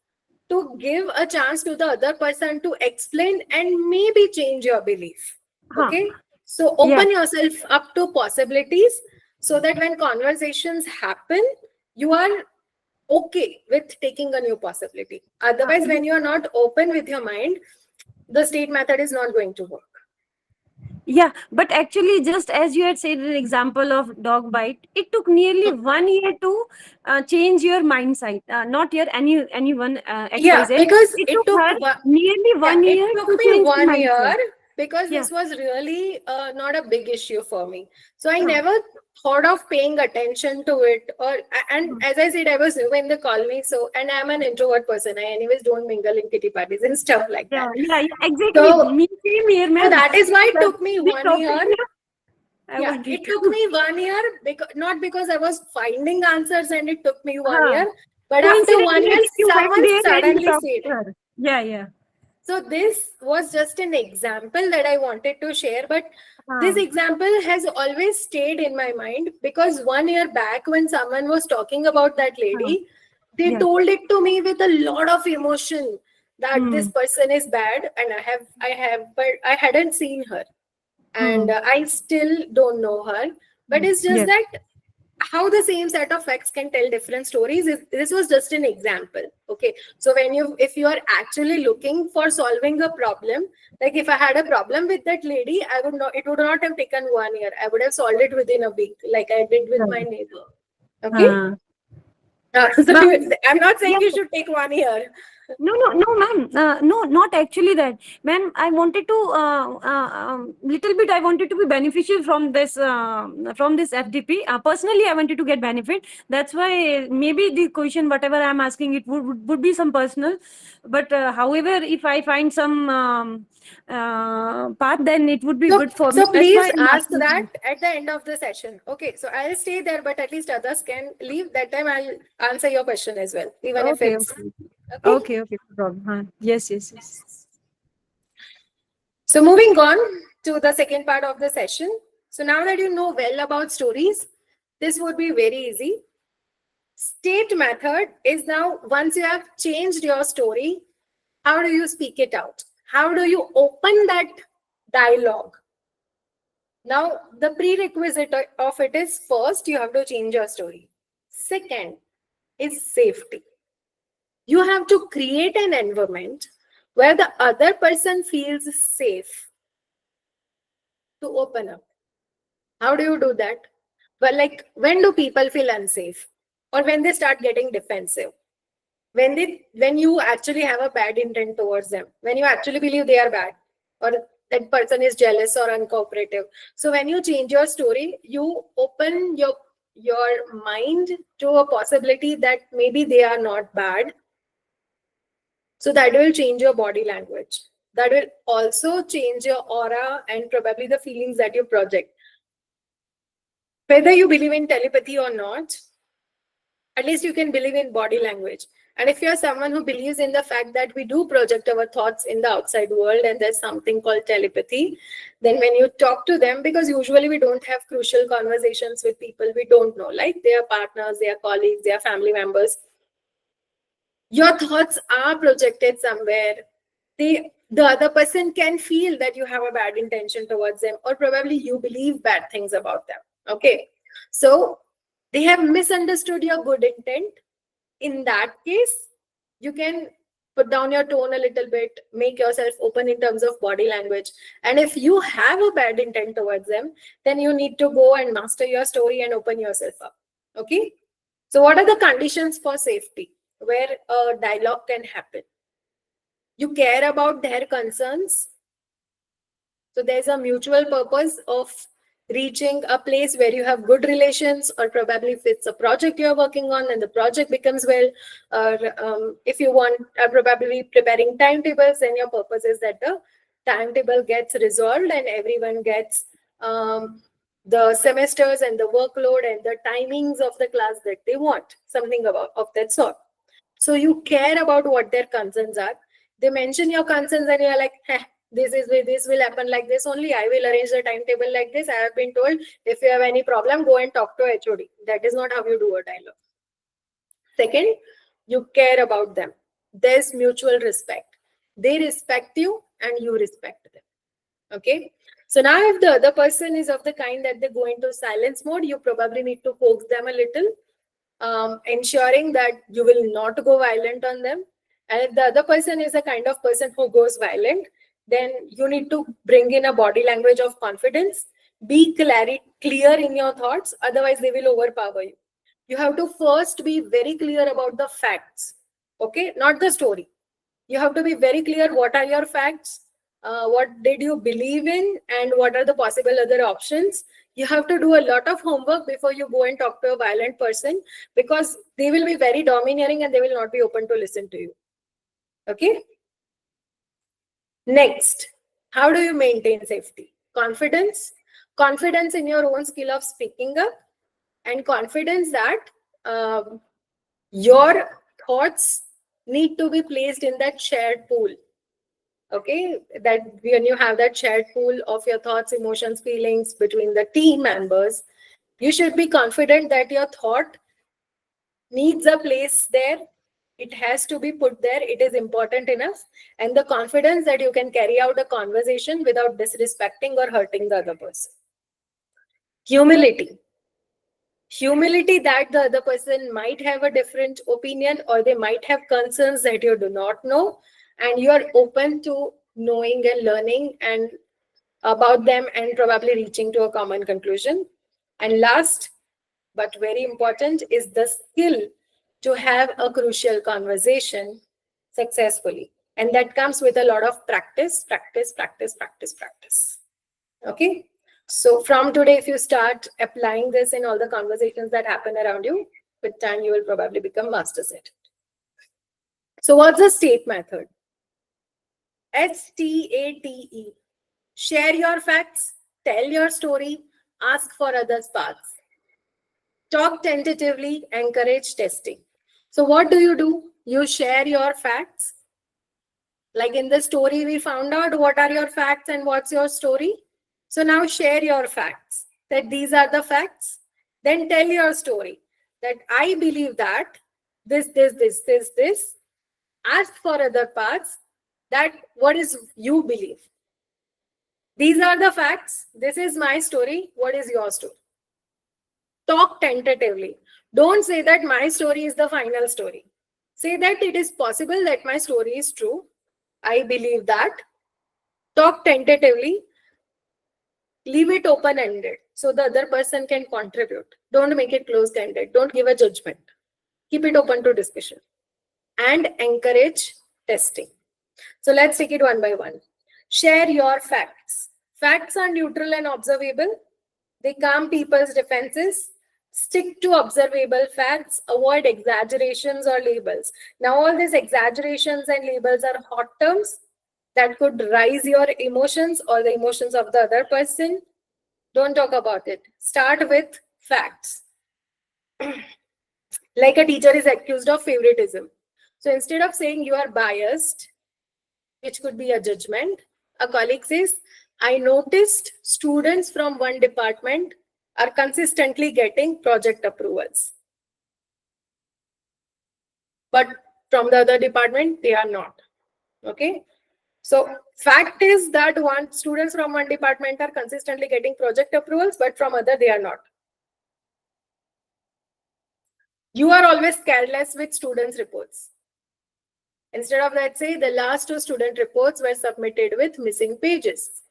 Speaker 2: to give a chance to the other person to explain and maybe change your belief. Okay, so open yourself up to possibilities so that when conversations happen, you are okay with taking a new possibility. Otherwise, when you are not open with your mind, the state method is not going to work.
Speaker 3: Yeah, but actually, just as you had said an example of dog bite, it took nearly 1 year to change your mindset. Not your anyone
Speaker 2: Yeah,
Speaker 3: XYZ.
Speaker 2: because
Speaker 3: It
Speaker 2: it
Speaker 3: took
Speaker 2: took
Speaker 3: her nearly
Speaker 2: yeah,
Speaker 3: 1 year
Speaker 2: it took
Speaker 3: to
Speaker 2: me
Speaker 3: change the
Speaker 2: 1 year
Speaker 3: mindset.
Speaker 2: because
Speaker 3: Yeah.
Speaker 2: this was really not a big issue for me. So I
Speaker 3: Huh.
Speaker 2: never thought of paying attention to it. And as I said, I was new when they called me. So, and I'm an introvert person. I anyways don't mingle in kitty parties and stuff like
Speaker 3: Yeah,
Speaker 2: that.
Speaker 3: yeah, exactly.
Speaker 2: So,
Speaker 3: Me same here,
Speaker 2: so
Speaker 3: ma'am.
Speaker 2: that is why it
Speaker 3: The,
Speaker 2: took me
Speaker 3: the
Speaker 2: 1 year.
Speaker 3: topic, I
Speaker 2: Yeah,
Speaker 3: wanted
Speaker 2: it took
Speaker 3: to.
Speaker 2: me 1 year because not because I was finding answers and it took me 1 year,
Speaker 3: Huh.
Speaker 2: but after 1 year,
Speaker 3: Coincidentally, you went
Speaker 2: someone
Speaker 3: there and you
Speaker 2: suddenly
Speaker 3: talked
Speaker 2: said,
Speaker 3: to her. Yeah, yeah.
Speaker 2: so this was just an example that I wanted to share, but this
Speaker 3: Huh.
Speaker 2: example has always stayed in my mind because 1 year back when someone was talking about that
Speaker 3: Huh.
Speaker 2: lady, they
Speaker 3: Yeah.
Speaker 2: told it to me with a lot of emotion that this
Speaker 3: Hmm.
Speaker 2: person is bad and but I hadn't seen her and
Speaker 3: Hmm.
Speaker 2: I still don't know her. But it's just
Speaker 3: Yeah.
Speaker 2: that how the same set of facts can tell different stories. This was just an example. Okay, so if you are actually looking for solving a problem, like if I had a problem with that lady, I would not it would not have taken 1 year. I would have solved it within a week, like I did with my neighbor. Okay.
Speaker 3: Huh.
Speaker 2: So
Speaker 3: But
Speaker 2: I'm not saying
Speaker 3: yeah,
Speaker 2: you should take 1 year.
Speaker 3: no, ma'am. No, not actually that, ma'am. I wanted to little bit. I wanted to be beneficial from this FDP. Personally, I wanted to get benefit. That's why maybe the question, whatever I'm asking, it would be some personal. But however, if I find some path, then it would be
Speaker 2: So,
Speaker 3: good for me.
Speaker 2: so
Speaker 3: That's why
Speaker 2: please
Speaker 3: I'm
Speaker 2: ask that
Speaker 3: asking.
Speaker 2: at the end of the session. Okay, so I'll stay there, but at least others can leave. That time I'll answer your question as well, even if
Speaker 3: Okay,
Speaker 2: it's
Speaker 3: okay,
Speaker 2: okay.
Speaker 3: okay. No problem. Huh. Yes, yes, yes.
Speaker 2: So moving on to the second part of the session. So now that you know well about stories, this would be very easy. State method is now once you have changed your story, how do you speak it out? How do you open that dialogue? Now, the prerequisite of it is first, you have to change your story. Second is safety. You have to create an environment where the other person feels safe to open up. How do you do that? Well, like when do people feel unsafe? Or when they start getting defensive? When you actually have a bad intent towards them, when you actually believe they are bad, or that person is jealous or uncooperative. So when you change your story, you open your mind to a possibility that maybe they are not bad. So that will change your body language. That will also change your aura and probably the feelings that you project. Whether you believe in telepathy or not, at least you can believe in body language. And if you're someone who believes in the fact that we do project our thoughts in the outside world and there's something called telepathy, then when you talk to them, because usually we don't have crucial conversations with people we don't know, like their partners, their colleagues, their family members, your thoughts are projected somewhere. The other person can feel that you have a bad intention towards them, or probably you believe bad things about them. Okay, so they have misunderstood your good intent. In that case, you can put down your tone a little bit, make yourself open in terms of body language. And if you have a bad intent towards them, then you need to go and master your story and open yourself up. Okay, so what are the conditions for safety where a dialogue can happen? You care about their concerns. So there's a mutual purpose of reaching a place where you have good relations, or probably if it's a project you're working on and the project becomes well, or if you want, probably preparing timetables, then your purpose is that the timetable gets resolved and everyone gets the semesters and the workload and the timings of the class that they want, something of that sort. So you care about what their concerns are. They mention your concerns and you're like, this will happen like this only. I will arrange the timetable like this. I have been told if you have any problem, go and talk to HOD. That is not how you do a dialogue. Second, you care about them. there's mutual respect. They respect you and you respect them. Okay. So now if the other person is of the kind that they go into silence mode, you probably need to coax them a little, ensuring that you will not go violent on them. And if the other person is a kind of person who goes violent, then you need to bring in a body language of confidence. Be clear in your thoughts, otherwise they will overpower you. You have to first be very clear about the facts, okay, not the story. You have to be very clear what are your facts, what did you believe in, and what are the possible other options. You have to do a lot of homework before you go and talk to a violent person, because they will be very domineering and they will not be open to listen to you. Okay. Next, how do you maintain safety? Confidence. Confidence in your own skill of speaking up, and confidence that your thoughts need to be placed in that shared pool. Okay, that when you have that shared pool of your thoughts, emotions, feelings between the team members, you should be confident that your thought needs a place there. It has to be put there. It is important enough. And the confidence that you can carry out a conversation without disrespecting or hurting the other person. Humility. Humility that the other person might have a different opinion, or they might have concerns that you do not know, and you are open to knowing and learning and about them and probably reaching to a common conclusion. And last but very important is the skill to have a crucial conversation successfully, and that comes with a lot of practice. Okay. So from today, if you start applying this in all the conversations that happen around you, with time you will probably become masters at it. So what's the STATE method? STATE. Share your facts, tell your story, ask for others' paths. Talk tentatively, encourage testing. So what do? You share your facts. Like in the story, we found out what are your facts and what's your story. So now share your facts, that these are the facts. Then tell your story, that I believe that this. Ask for other paths, that what is you believe. These are the facts. This is my story. What is your story? Talk tentatively. Don't say that my story is the final story. Say that it is possible that my story is true. I believe that. Talk tentatively. Leave it open-ended so the other person can contribute. Don't make it closed-ended. Don't give a judgment. Keep it open to discussion. And encourage testing. So let's take it one by one. Share your facts. Facts are neutral and observable. They calm people's defenses. Stick to observable facts. Avoid exaggerations or labels. Now, all these exaggerations and labels are hot terms that could rise your emotions or the emotions of the other person. Don't talk about it. Start with facts. Like a teacher is accused of favoritism. So instead of saying you are biased, which could be a judgment, a colleague says, I noticed students from one department are consistently getting project approvals, but from the other department, they are not. Okay. So fact is that students from one department are consistently getting project approvals, but from other, they are not. You are always careless with students' reports. Instead of that, say the last 2 student reports were submitted with missing pages.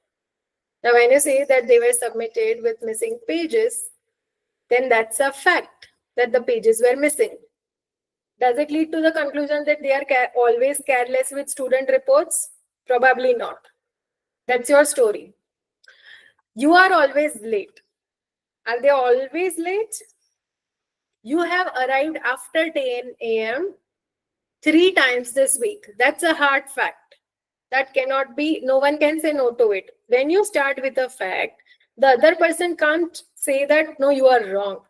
Speaker 2: Now, when you say that they were submitted with missing pages, then that's a fact that the pages were missing. Does it lead to the conclusion that they are always careless with student reports? Probably not. That's your story. You are always late. Are they always late? You have arrived after 10 a.m. 3 times this week. That's a hard fact. That cannot be, no one can say no to it. When you start with a fact, the other person can't say that, no, you are wrong.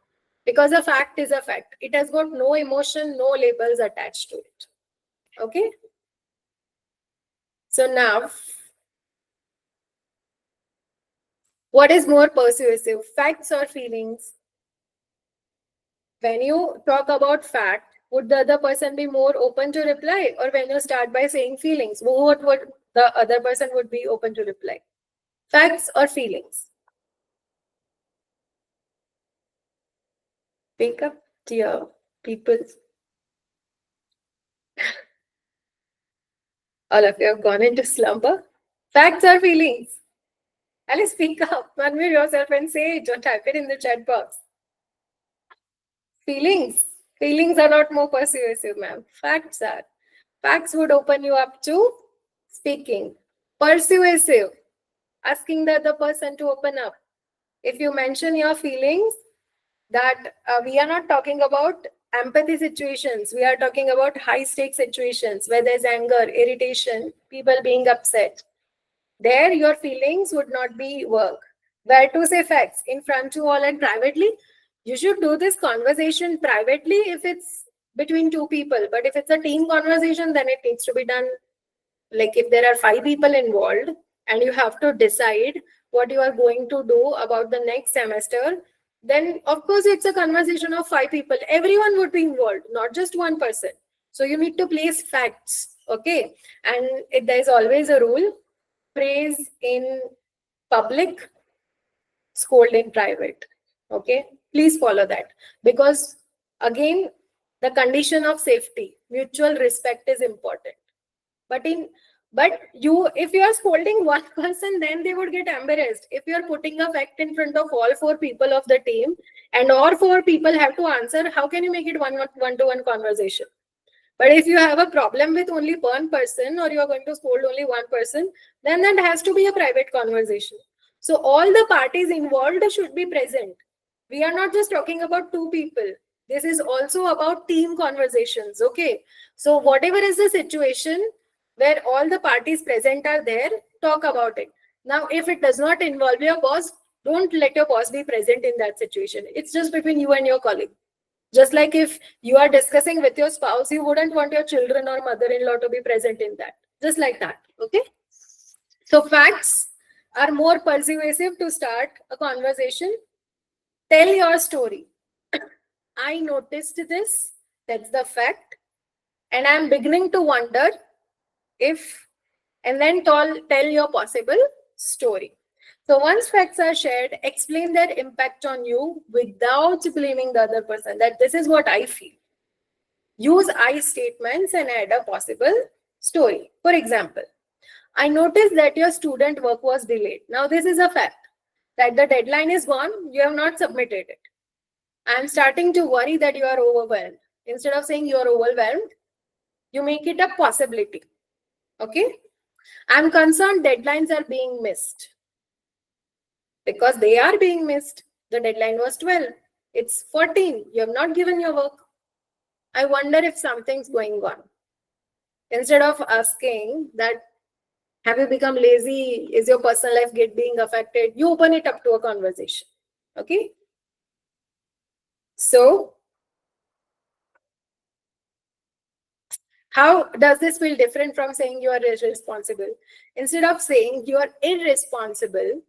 Speaker 2: Because a fact is a fact. It has got no emotion, no labels attached to it. Okay? So now, what is more persuasive, facts or feelings? When you talk about fact, Would the other person be more open to reply? Or when you start by saying feelings, what would the other person would be open to reply? Facts or feelings? Wake up, dear people. All of you have gone into slumber. Facts or feelings? Alice, speak up, unmute yourself and say it. Don't type it in the chat box. Feelings. Feelings are not more persuasive, ma'am. Facts are. Facts would open you up to speaking. Persuasive. Asking the other person to open up. If you mention your feelings, that we are not talking about empathy situations. We are talking about high stake situations where there's anger, irritation, people being upset. There, your feelings would not be work. Where to say facts? In front to all and privately? You should do this conversation privately if it's between two people. But if it's a team conversation, then it needs to be done. Like if there are 5 people involved and you have to decide what you are going to do about the next semester, then of course it's a conversation of 5 people. Everyone would be involved, not just one person. So you need to place facts, okay? And there is always a rule: praise in public, scold in private. Okay, please follow that, because again, the condition of safety, mutual respect is important. But if you are scolding one person, then they would get embarrassed. If you are putting a fact in front of all 4 people of the team and all 4 people have to answer, how can you make it one-to-one conversation? But if you have a problem with only one person, or you are going to scold only one person, then that has to be a private conversation. So all the parties involved should be present. We are not just talking about 2 people. This is also about team conversations, okay? So whatever is the situation where all the parties present are there, talk about it. Now, if it does not involve your boss, don't let your boss be present in that situation. It's just between you and your colleague. Just like if you are discussing with your spouse, you wouldn't want your children or mother-in-law to be present in that. Just like that, okay? So facts are more persuasive to start a conversation. Tell your story. I noticed this, that's the fact, and I'm beginning to wonder if, and then tell your possible story. So once facts are shared, explain their impact on you without blaming the other person, that this is what I feel. Use I statements and add a possible story. For example, I noticed that your student work was delayed. Now this is a fact, that the deadline is gone, you have not submitted it. I'm starting to worry that you are overwhelmed. Instead of saying you are overwhelmed, you make it a possibility. Okay? I'm concerned deadlines are being missed. Because they are being missed. The deadline was 12. It's 14. You have not given your work. I wonder if something's going on. Instead of asking that, have you become lazy? Is your personal life being affected? You open it up to a conversation. Okay? So, how does this feel different from saying you are irresponsible? Instead of saying you are irresponsible,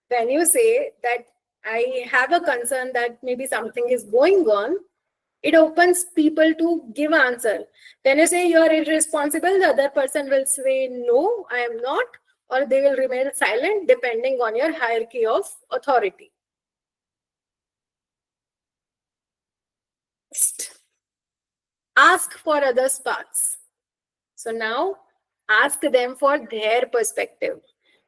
Speaker 2: when you say that I have a concern that maybe something is going on, it opens people to give answer. When you say you are irresponsible, the other person will say, no, I am not, or they will remain silent depending on your hierarchy of authority. Ask for others' paths. So now ask them for their perspective.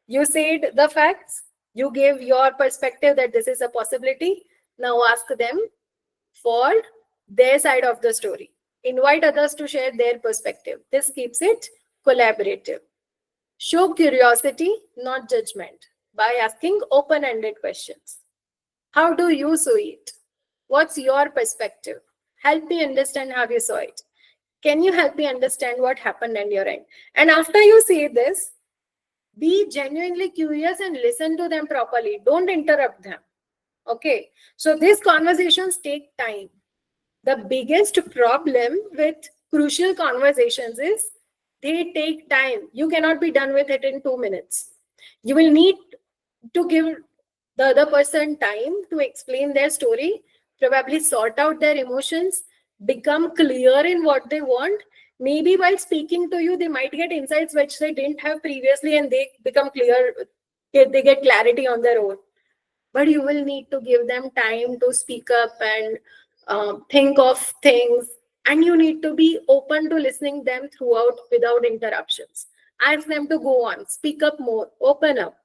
Speaker 2: You said the facts, you gave your perspective that this is a possibility. Now ask them for their side of the story. Invite others to share their perspective. This keeps it collaborative. Show curiosity, not judgment, by asking open-ended questions. How do you see it? What's your perspective? Help me understand how you saw it. Can you help me understand what happened on your end? And after you say this, be genuinely curious and listen to them properly. Don't interrupt them. Okay. So these conversations take time. The biggest problem with crucial conversations is they take time. You cannot be done with it in 2 minutes. You will need to give the other person time to explain their story, probably sort out their emotions, become clear in what they want. Maybe while speaking to you, they might get insights which they didn't have previously, and they become clear, they get clarity on their own. But you will need to give them time to speak up and think of things, and you need to be open to listening them throughout without interruptions. Ask them to go on, speak up more, open up.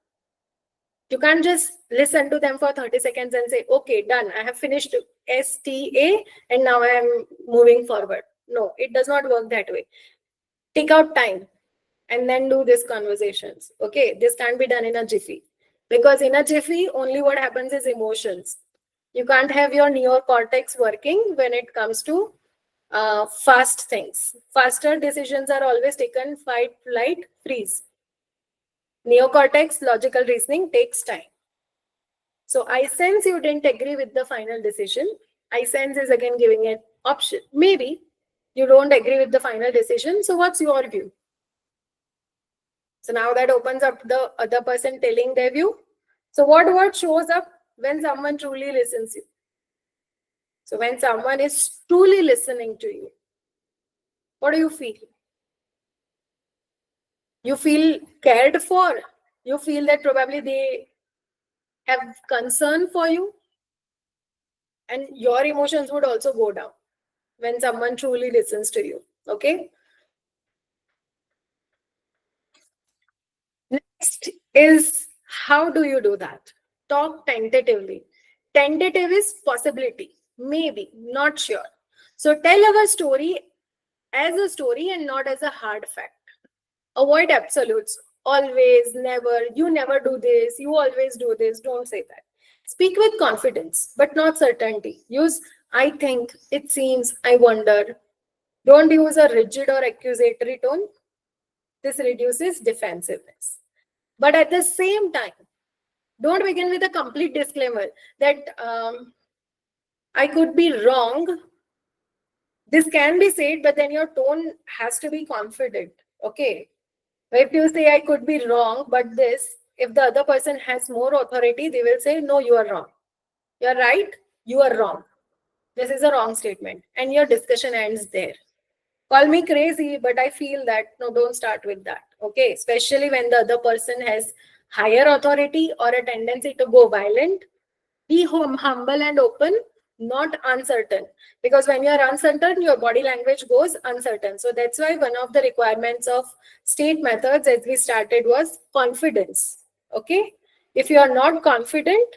Speaker 2: You can't just listen to them for 30 seconds and say, okay, done, I have finished STA and now I am moving forward. No, it does not work that way. Take out time and then do these conversations. Okay, this can't be done in a jiffy, because in a jiffy, only what happens is emotions. You can't have your neocortex working when it comes to fast things. Faster decisions are always taken fight, flight, freeze. Neocortex, logical reasoning takes time. So I sense you didn't agree with the final decision. I sense is again giving an option. Maybe you don't agree with the final decision. So what's your view? So now that opens up the other person telling their view. So what word shows up when someone truly listens to you? So when someone is truly listening to you, what do you feel? You feel cared for. You feel that probably they have concern for you. And your emotions would also go down when someone truly listens to you. Okay. Next is, how do you do that? Talk tentatively. Tentative is possibility, maybe, not sure. So tell our story as a story and not as a hard fact. Avoid absolutes. Always, never, you never do this, you always do this. Don't say that. Speak with confidence, but not certainty. Use I think, it seems, I wonder. Don't use a rigid or accusatory tone. This reduces defensiveness. But at the same time, don't begin with a complete disclaimer that I could be wrong. This can be said, but then your tone has to be confident. Okay. If you say I could be wrong, but this, if the other person has more authority, they will say, no, you are wrong. You're right, you are wrong. This is a wrong statement. And your discussion ends there. Call me crazy, but I feel that, no, don't start with that. Okay. Especially when the other person has higher authority or a tendency to go violent. Be humble and open, not uncertain. Because when you're uncertain, your body language goes uncertain. So that's why one of the requirements of state methods as we started was confidence. Okay. If you are not confident,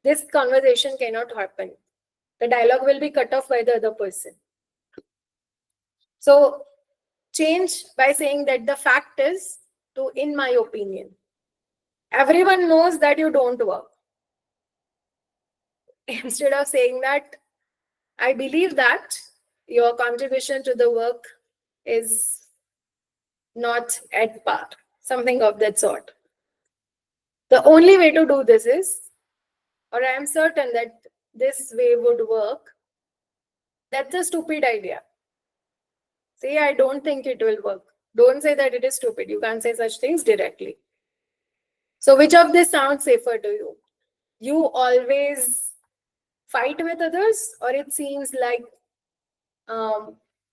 Speaker 2: this conversation cannot happen. The dialogue will be cut off by the other person. So change by saying that the fact is to, in my opinion. Everyone knows that you don't work. Instead of saying that, I believe that your contribution to the work is not at par, something of that sort. The only way to do this is, or I am certain that this way would work, that's a stupid idea. Say, I don't think it will work. Don't say that it is stupid. You can't say such things directly. So which of this sounds safer to you? You always fight with others, or it seems like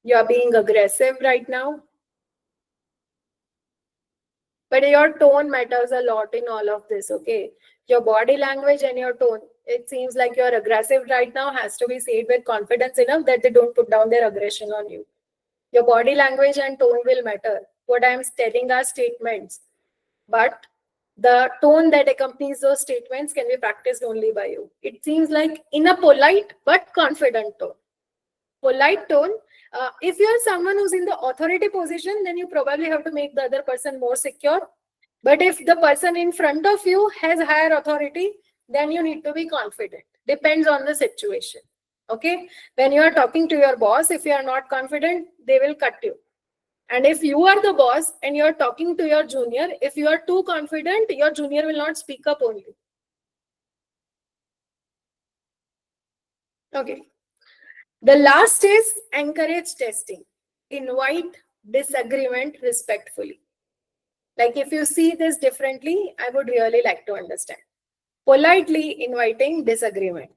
Speaker 2: you are being aggressive right now? But your tone matters a lot in all of this, okay? Your body language and your tone. It seems like you're aggressive right now has to be said with confidence enough that they don't put down their aggression on you. Your body language and tone will matter. What I'm telling are statements. But the tone that accompanies those statements can be practiced only by you. It seems like in a polite but confident tone. Polite tone. If you're someone who's in the authority position, then you probably have to make the other person more secure. But if the person in front of you has higher authority, then you need to be confident. Depends on the situation. Okay. When you are talking to your boss, if you are not confident, they will cut you. And if you are the boss and you're talking to your junior, if you are too confident, your junior will not speak up only. Okay. The last is encourage testing. Invite disagreement respectfully. Like if you see this differently, I would really like to understand. Politely inviting disagreement.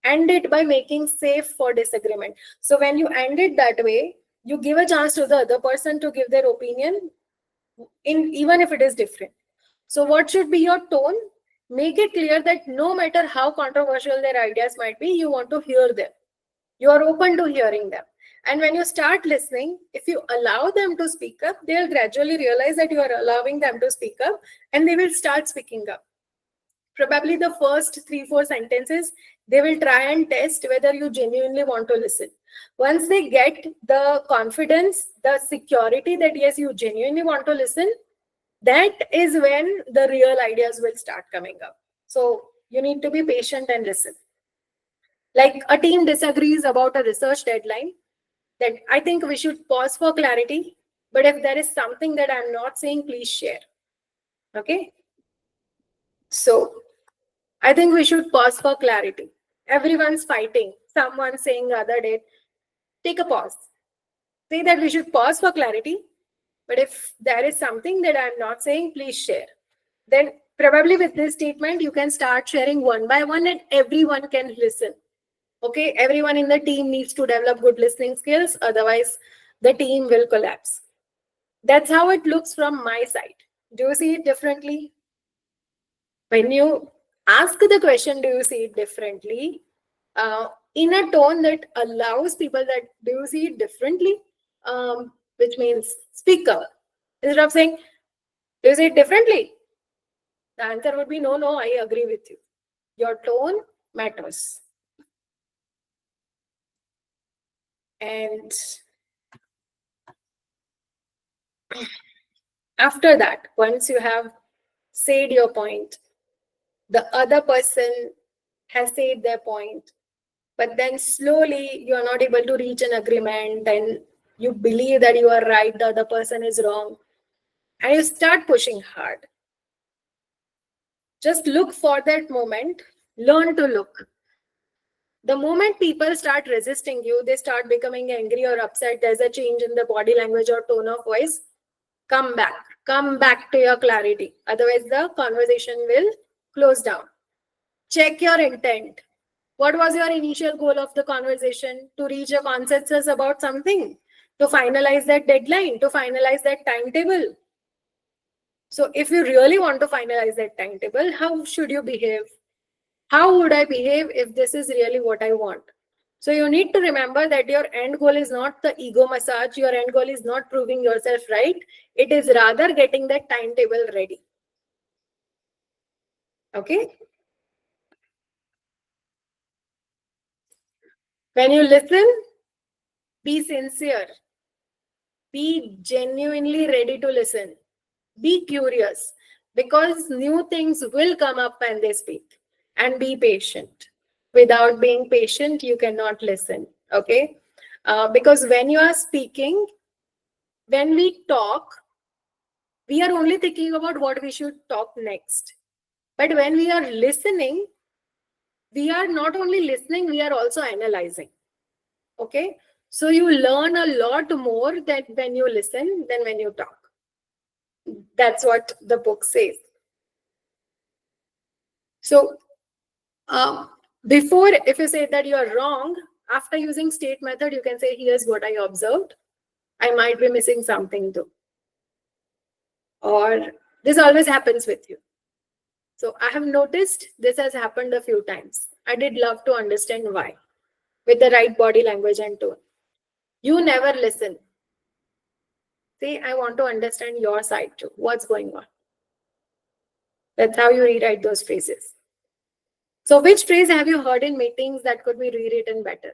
Speaker 2: End it by making safe for disagreement. So when you end it that way, you give a chance to the other person to give their opinion, in even if it is different. So what should be your tone? Make it clear that no matter how controversial their ideas might be, you want to hear them. You are open to hearing them. And when you start listening, if you allow them to speak up, they'll gradually realize that you are allowing them to speak up, and they will start speaking up. Probably the first 3-4 sentences, they will try and test whether you genuinely want to listen. Once they get the confidence, the security that yes, you genuinely want to listen, that is when the real ideas will start coming up. So you need to be patient and listen. Like a team disagrees about a research deadline, that I think we should pause for clarity, but if there is something that I'm not saying, please share. Okay? So I think we should pause for clarity. Everyone's fighting. Someone saying the other day, take a pause. Say that we should pause for clarity, but if there is something that I'm not saying, please share. Then probably with this statement, you can start sharing one by one and everyone can listen. Okay, everyone in the team needs to develop good listening skills, otherwise the team will collapse. That's how it looks from my side. Do you see it differently? When you ask the question, do you see it differently? In a tone that allows people that, do you see it differently? Which means speak up. Instead of saying, do you see it differently? The answer would be, no, I agree with you. Your tone matters. And after that, once you have said your point, the other person has said their point, but then slowly you are not able to reach an agreement and you believe that you are right, the other person is wrong, and you start pushing hard. Just look for that moment, learn to look. The moment people start resisting you, they start becoming angry or upset, there's a change in the body language or tone of voice, come back to your clarity. Otherwise, the conversation will close down. Check your intent. What was your initial goal of the conversation? To reach a consensus about something, to finalize that deadline, to finalize that timetable. So if you really want to finalize that timetable, how should you behave? How would I behave if this is really what I want? So you need to remember that your end goal is not the ego massage. Your end goal is not proving yourself right. It is rather getting that timetable ready. Okay? When you listen, be sincere. Be genuinely ready to listen. Be curious, because new things will come up when they speak. And be patient. Without being patient, you cannot listen. Okay? Because when you are speaking, when we talk, we are only thinking about what we should talk next. But when we are listening, we are not only listening, we are also analyzing. Okay? So you learn a lot more than when you listen than when you talk. That's what the book says. So before, if you say that you are wrong, after using state method, you can say, here's what I observed. I might be missing something too. Or this always happens with you. So I have noticed this has happened a few times. I did love to understand why, with the right body language and tone. You never listen. Say, I want to understand your side too. What's going on? That's how you rewrite those phrases. So which phrase have you heard in meetings that could be rewritten better?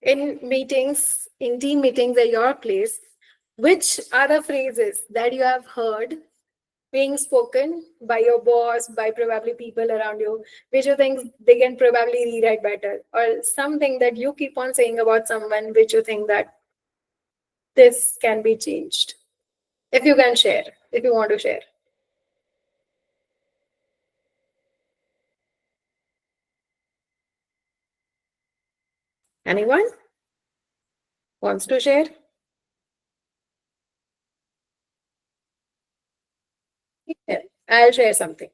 Speaker 2: In meetings, in team meetings at your place, which are the phrases that you have heard being spoken by your boss, by probably people around you, which you think they can probably rewrite better, or something that you keep on saying about someone which you think that this can be changed? If you can share, if you want to share. Anyone wants to share? Yeah, I'll share something.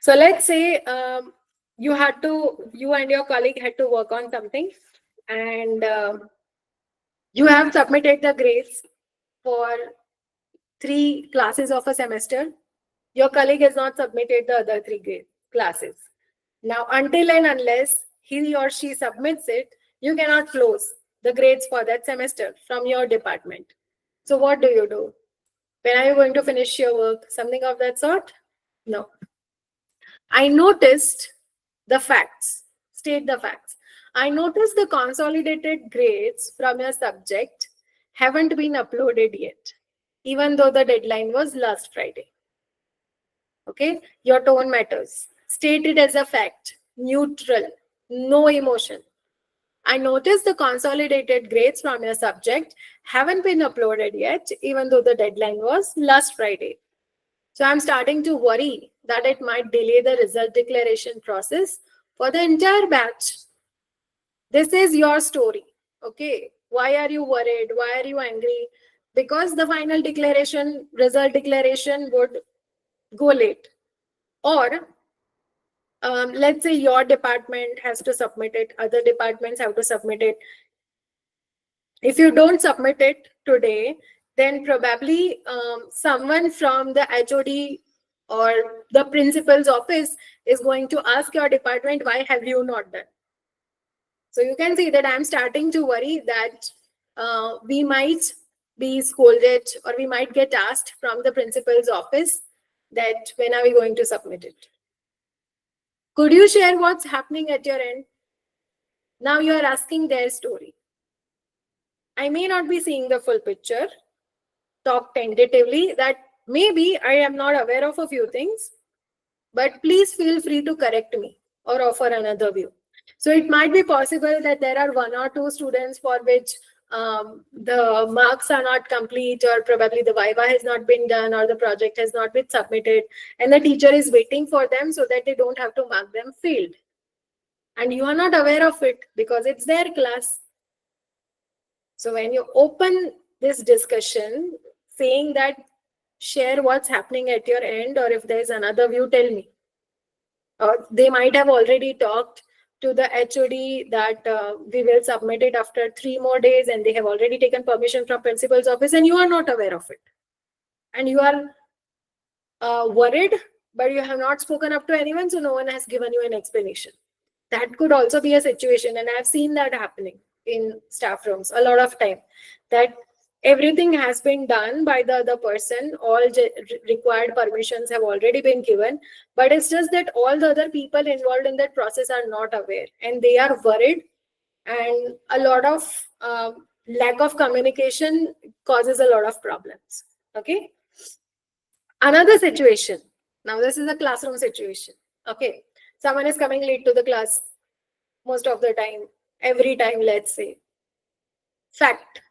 Speaker 2: So let's say you and your colleague had to work on something, and you have submitted the grades for 3 classes of a semester. Your colleague has not submitted the other 3 classes. Now, until and unless he or she submits it, you cannot close the grades for that semester from your department. So what do you do? When are you going to finish your work? Something of that sort? No. I noticed the facts. State the facts. I noticed the consolidated grades from your subject haven't been uploaded yet, even though the deadline was last Friday. Okay, your tone matters. State it as a fact, neutral, no emotion. I noticed the consolidated grades from your subject haven't been uploaded yet, even though the deadline was last Friday. So I'm starting to worry that it might delay the result declaration process for the entire batch. This is your story. Okay, why are you worried? Why are you angry? Because the final declaration, result declaration would go late. Or let's say your department has to submit it, other departments have to submit it. If you don't submit it today, then probably someone from the HOD or the principal's office is going to ask your department, why have you not done? So you can see that I'm starting to worry that we might be scolded, or we might get asked from the principal's office that when are we going to submit it? Could you share what's happening at your end? Now you are asking their story. I may not be seeing the full picture. Talk tentatively that maybe I am not aware of a few things, but please feel free to correct me or offer another view. So it might be possible that there are 1 or 2 students for which the marks are not complete, or probably the viva has not been done, or the project has not been submitted, and the teacher is waiting for them so that they don't have to mark them failed. And you are not aware of it because it's their class. So when you open this discussion saying that share what's happening at your end, or if there's another view, tell me. Or they might have already talked to the HOD that we will submit it after 3 more days, and they have already taken permission from principal's office, and you are not aware of it. And you are worried, but you have not spoken up to anyone, so no one has given you an explanation. That could also be a situation, and I've seen that happening in staff rooms a lot of time, that everything has been done by the other person, all required permissions have already been given, but it's just that all the other people involved in that process are not aware, and they are worried, and a lot of lack of communication causes a lot of problems. Okay, another situation. Now this is a classroom situation. Okay, someone is coming late to the class most of the time, every time, let's say. Fact,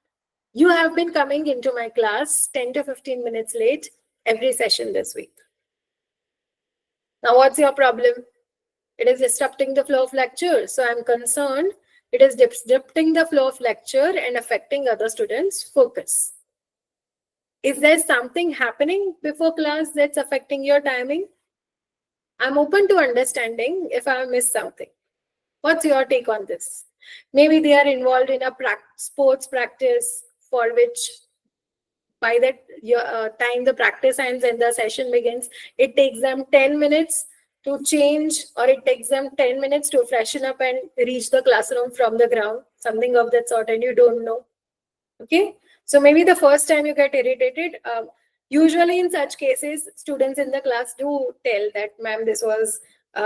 Speaker 2: you have been coming into my class 10 to 15 minutes late every session this week. Now what's your problem? It is disrupting the flow of lecture. So I'm concerned it is disrupting the flow of lecture and affecting other students' focus. Is there something happening before class that's affecting your timing? I'm open to understanding if I missed something. What's your take on this? Maybe they are involved in a sports practice for which by that time the practice ends and the session begins, it takes them 10 minutes to change, or it takes them 10 minutes to freshen up and reach the classroom from the ground, something of that sort, and you don't know. Okay, so maybe the first time you get irritated, usually in such cases, students in the class do tell that, ma'am, this was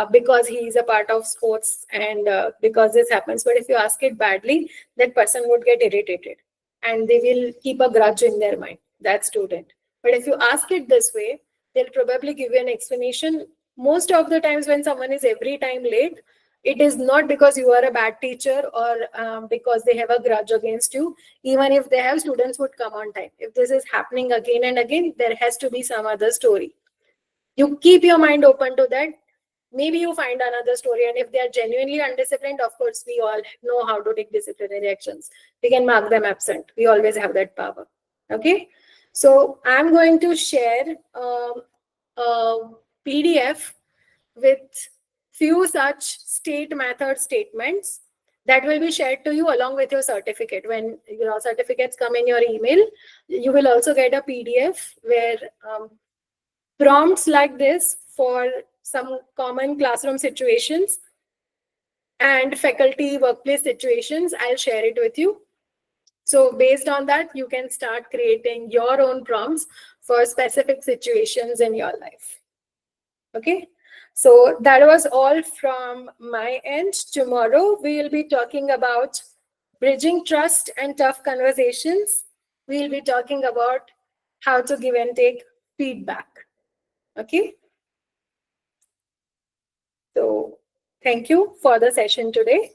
Speaker 2: because he is a part of sports and because this happens. But if you ask it badly, that person would get irritated and they will keep a grudge in their mind, that student. But if you ask it this way, they'll probably give you an explanation. Most of the times when someone is every time late, it is not because you are a bad teacher or because they have a grudge against you. Even if they have, students would come on time. If this is happening again and again, there has to be some other story. You keep your mind open to that. Maybe you find another story, and if they are genuinely undisciplined, of course, we all know how to take disciplinary actions. We can mark them absent. We always have that power. Okay, so I'm going to share a PDF with few such state method statements that will be shared to you along with your certificate. When your certificates come in your email, you will also get a PDF where prompts like this for some common classroom situations and faculty workplace situations, I'll share it with you. So based on that, you can start creating your own prompts for specific situations in your life. Okay, so that was all from my end. Tomorrow, we will be talking about bridging trust and tough conversations. We'll be talking about how to give and take feedback. Okay. So thank you for the session today.